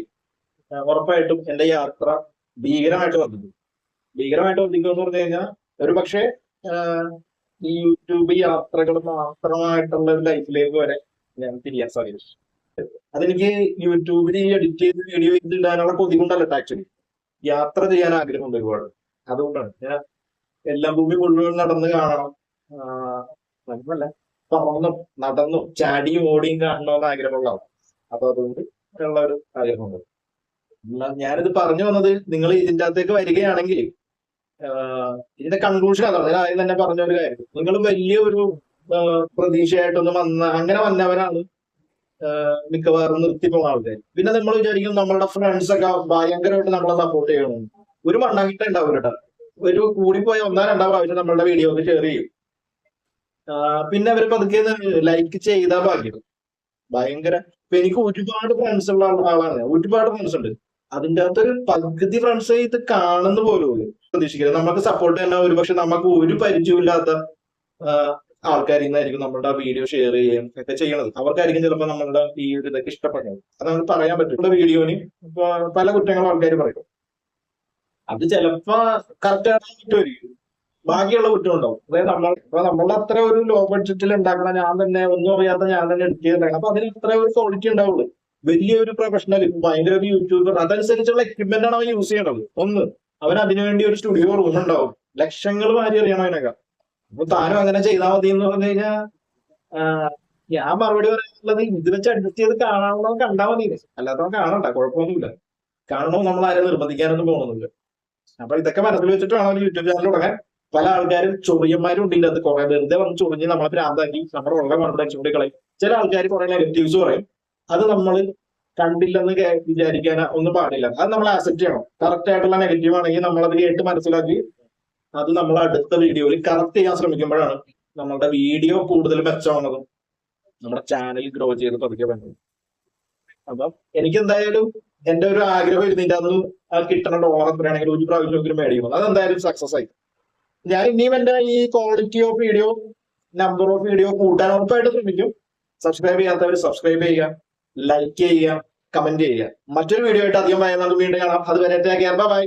ഉറപ്പായിട്ടും എന്റെ യാത്ര ഭീകരമായിട്ട് വർദ്ധിക്കും. ഭീകരമായിട്ട് വർദ്ധിക്കും എന്ന് പറഞ്ഞു കഴിഞ്ഞാൽ ഒരു പക്ഷേ ഈ യൂട്യൂബ് യാത്രകൾ മാത്രമായിട്ടുള്ള ഒരു ലൈഫിലേക്ക് വരെ ഞാൻ തിരിയാൻ സാധിക്കും. അതെനിക്ക് യൂട്യൂബിൽ എഡിറ്റ് ചെയ്ത് വീഡിയോ ഇടാനുള്ള കൊതി കൊണ്ടല്ല, ആക്ച്വലി യാത്ര ചെയ്യാൻ ആഗ്രഹമുണ്ട് ഒരുപാട്. അതുകൊണ്ടാണ് ഞാൻ എല്ലാം ഭൂമി മുഴുവൻ നടന്ന് കാണണം, മനസ്സിലല്ല പറന്നും നടന്നും ചാടിയും ഓടിയും കാണണമെന്ന് ആഗ്രഹമുള്ള. അപ്പൊ അതുകൊണ്ട് ഉള്ള ഒരു ആഗ്രഹമുണ്ട്. ഞാനിത് പറഞ്ഞു വന്നത്, നിങ്ങൾ ഇതിന്റെ അകത്തേക്ക് വരികയാണെങ്കിൽ ഇതിന്റെ കൺക്ലൂഷൻ അതാണ്. ഞാൻ ആദ്യം തന്നെ പറഞ്ഞ ഒരു കാര്യം, നിങ്ങൾ വലിയൊരു പ്രതീക്ഷയായിട്ടൊന്നും അങ്ങനെ വന്നവരാണ് മിക്കവാറും നിർത്തിപ്പോകുന്ന ആൾക്കാർ. പിന്നെ നമ്മൾ വിചാരിക്കും നമ്മളുടെ ഫ്രണ്ട്സ് ഒക്കെ ഭയങ്കരമായിട്ട് നമ്മളെ സപ്പോർട്ട് ചെയ്യണം. ഒരു മണ്ണാക്കിട്ട് ഉണ്ടാവും കേട്ടോ. ഒരു കൂടിപ്പോയ 1-2 പ്രാവശ്യം നമ്മളുടെ വീഡിയോ ഒക്കെ ഷെയർ ചെയ്യും. പിന്നെ അവർ പതുക്കെ ലൈക്ക് ചെയ്താൽ ഭാഗ്യം. ഭയങ്കര ഇപ്പൊ എനിക്ക് ഒരുപാട് ഫ്രണ്ട്സ് ഉള്ള ആളാണ്, ഒരുപാട് ഫ്രണ്ട്സ് ഉണ്ട്. അതിന്റെ അകത്തൊരു പകുതി ഫ്രണ്ട്സ് ഇത് കാണുന്ന പോലും പ്രതീക്ഷിക്കുന്നത്. നമുക്ക് സപ്പോർട്ട് തന്നെ ഒരുപക്ഷെ നമുക്ക് ഒരു പരിചയമില്ലാത്ത ആൾക്കാരിൽ നിന്നായിരിക്കും നമ്മളുടെ വീഡിയോ ഷെയർ ചെയ്യുകയും ഒക്കെ ചെയ്യണത്. അവർക്കായിരിക്കും ചിലപ്പോൾ നമ്മളുടെ ഈ ഒരു ഇതൊക്കെ ഇഷ്ടപ്പെടുന്നത്. അത് നമുക്ക് പറയാൻ പറ്റും. നമ്മുടെ വീഡിയോന് ഇപ്പൊ പല കുറ്റങ്ങളും ആൾക്കാർ പറയും. അത് ചിലപ്പോ കറക്റ്റ് ആയിട്ട് പറ്റുമായിരിക്കും, ബാക്കിയുള്ള കുറ്റം ഉണ്ടാവും. അതായത് നമ്മളുടെ അത്ര ഒരു ലോ ബഡ്ജറ്റിൽ ഉണ്ടാക്കണം, ഞാൻ തന്നെ ഒന്നും അറിയാത്ത ഞാൻ തന്നെ എഡിറ്റ് ചെയ്തിട്ടുണ്ടാക്കണം. അപ്പൊ അതിന് ഇത്ര ഒരു ക്വാളിറ്റി ഉണ്ടാവുള്ളൂ. വലിയൊരു പ്രൊഫഷണൽ ഭയങ്കര ഒരു യൂട്യൂബർ അതനുസരിച്ചുള്ള എക്യുപ്മെന്റ് ആണ് അവൻ യൂസ് ചെയ്യേണ്ടത്. ഒന്ന്, അവൻ അതിനുവേണ്ടി ഒരു സ്റ്റുഡിയോ റൂം ഉണ്ടാവും, ലക്ഷങ്ങൾ വാരി അറിയണം അതിനൊക്കെ. അപ്പൊ താനും അങ്ങനെ ചെയ്താൽ മതി എന്ന് പറഞ്ഞു കഴിഞ്ഞാൽ ഞാൻ മറുപടി പറയാനുള്ളത്, ഇത് വെച്ച് അഡ്ജസ്റ്റ് ചെയ്ത് കാണാവുന്ന കണ്ടാൽ മതി, അല്ലാത്തവ കാണണ്ട, കുഴപ്പമൊന്നുമില്ല. കാണണോ നമ്മൾ ആരും നിർബന്ധിക്കാനൊന്നും പോകുന്നില്ല. അപ്പൊ ഇതൊക്കെ മനസ്സിൽ വെച്ചിട്ട് വേണം യൂട്യൂബ് ചാനൽ തുടങ്ങാൻ. പല ആൾക്കാരും ചൊറിയന്മാരും ഉണ്ട് ഇതിനകത്ത്, കുറെ വെറുതെ വന്ന് ചൊറിഞ്ഞ് നമ്മളെ ഭ്രാന്താക്കി നമ്മുടെ ഉള്ള കോൺഫിഡൻസ് കൂടി കളയും. ചില ആൾക്കാർ കുറെ നെഗറ്റീവ്സ് പറയും, അത് നമ്മൾ കണ്ടില്ലെന്ന് വിചാരിക്കാൻ ഒന്നും പാടില്ല. അത് നമ്മൾ ആക്സെപ്റ്റ് ചെയ്യണം. കറക്റ്റ് ആയിട്ടുള്ള നെഗറ്റീവ് ആണെങ്കിൽ നമ്മളത് കേട്ട് മനസ്സിലാക്കി അത് നമ്മൾ അടുത്ത വീഡിയോയിൽ കറക്റ്റ് ചെയ്യാൻ ശ്രമിക്കുമ്പോഴാണ് നമ്മളുടെ വീഡിയോ കൂടുതൽ മെച്ചമാണതും നമ്മുടെ ചാനൽ ഗ്രോ ചെയ്ത് പതുക്കെ വേണ്ടത്. അപ്പം എനിക്ക് എന്തായാലും എന്റെ ഒരു ആഗ്രഹം ഇരുന്നിട്ട് അത് കിട്ടണ ഡോളർ എത്രയാണെങ്കിലും ഒരു പ്രാവശ്യം മേടിക്കണം. അതെന്തായാലും സക്സസ് ആയി. ഞാൻ ഇനിയും എന്റെ ഈ quality of video, number of video കൂട്ടാൻ ഉറപ്പായിട്ട് ശ്രമിക്കും. സബ്സ്ക്രൈബ് ചെയ്യാത്തവർ സബ്സ്ക്രൈബ് ചെയ്യുക, ലൈക്ക് ചെയ്യുക, കമന്റ് ചെയ്യുക. മറ്റൊരു വീഡിയോ ആയിട്ട് അധികം നമുക്ക് വീണ്ടും കാണാം. അതുവരെ ബൈ.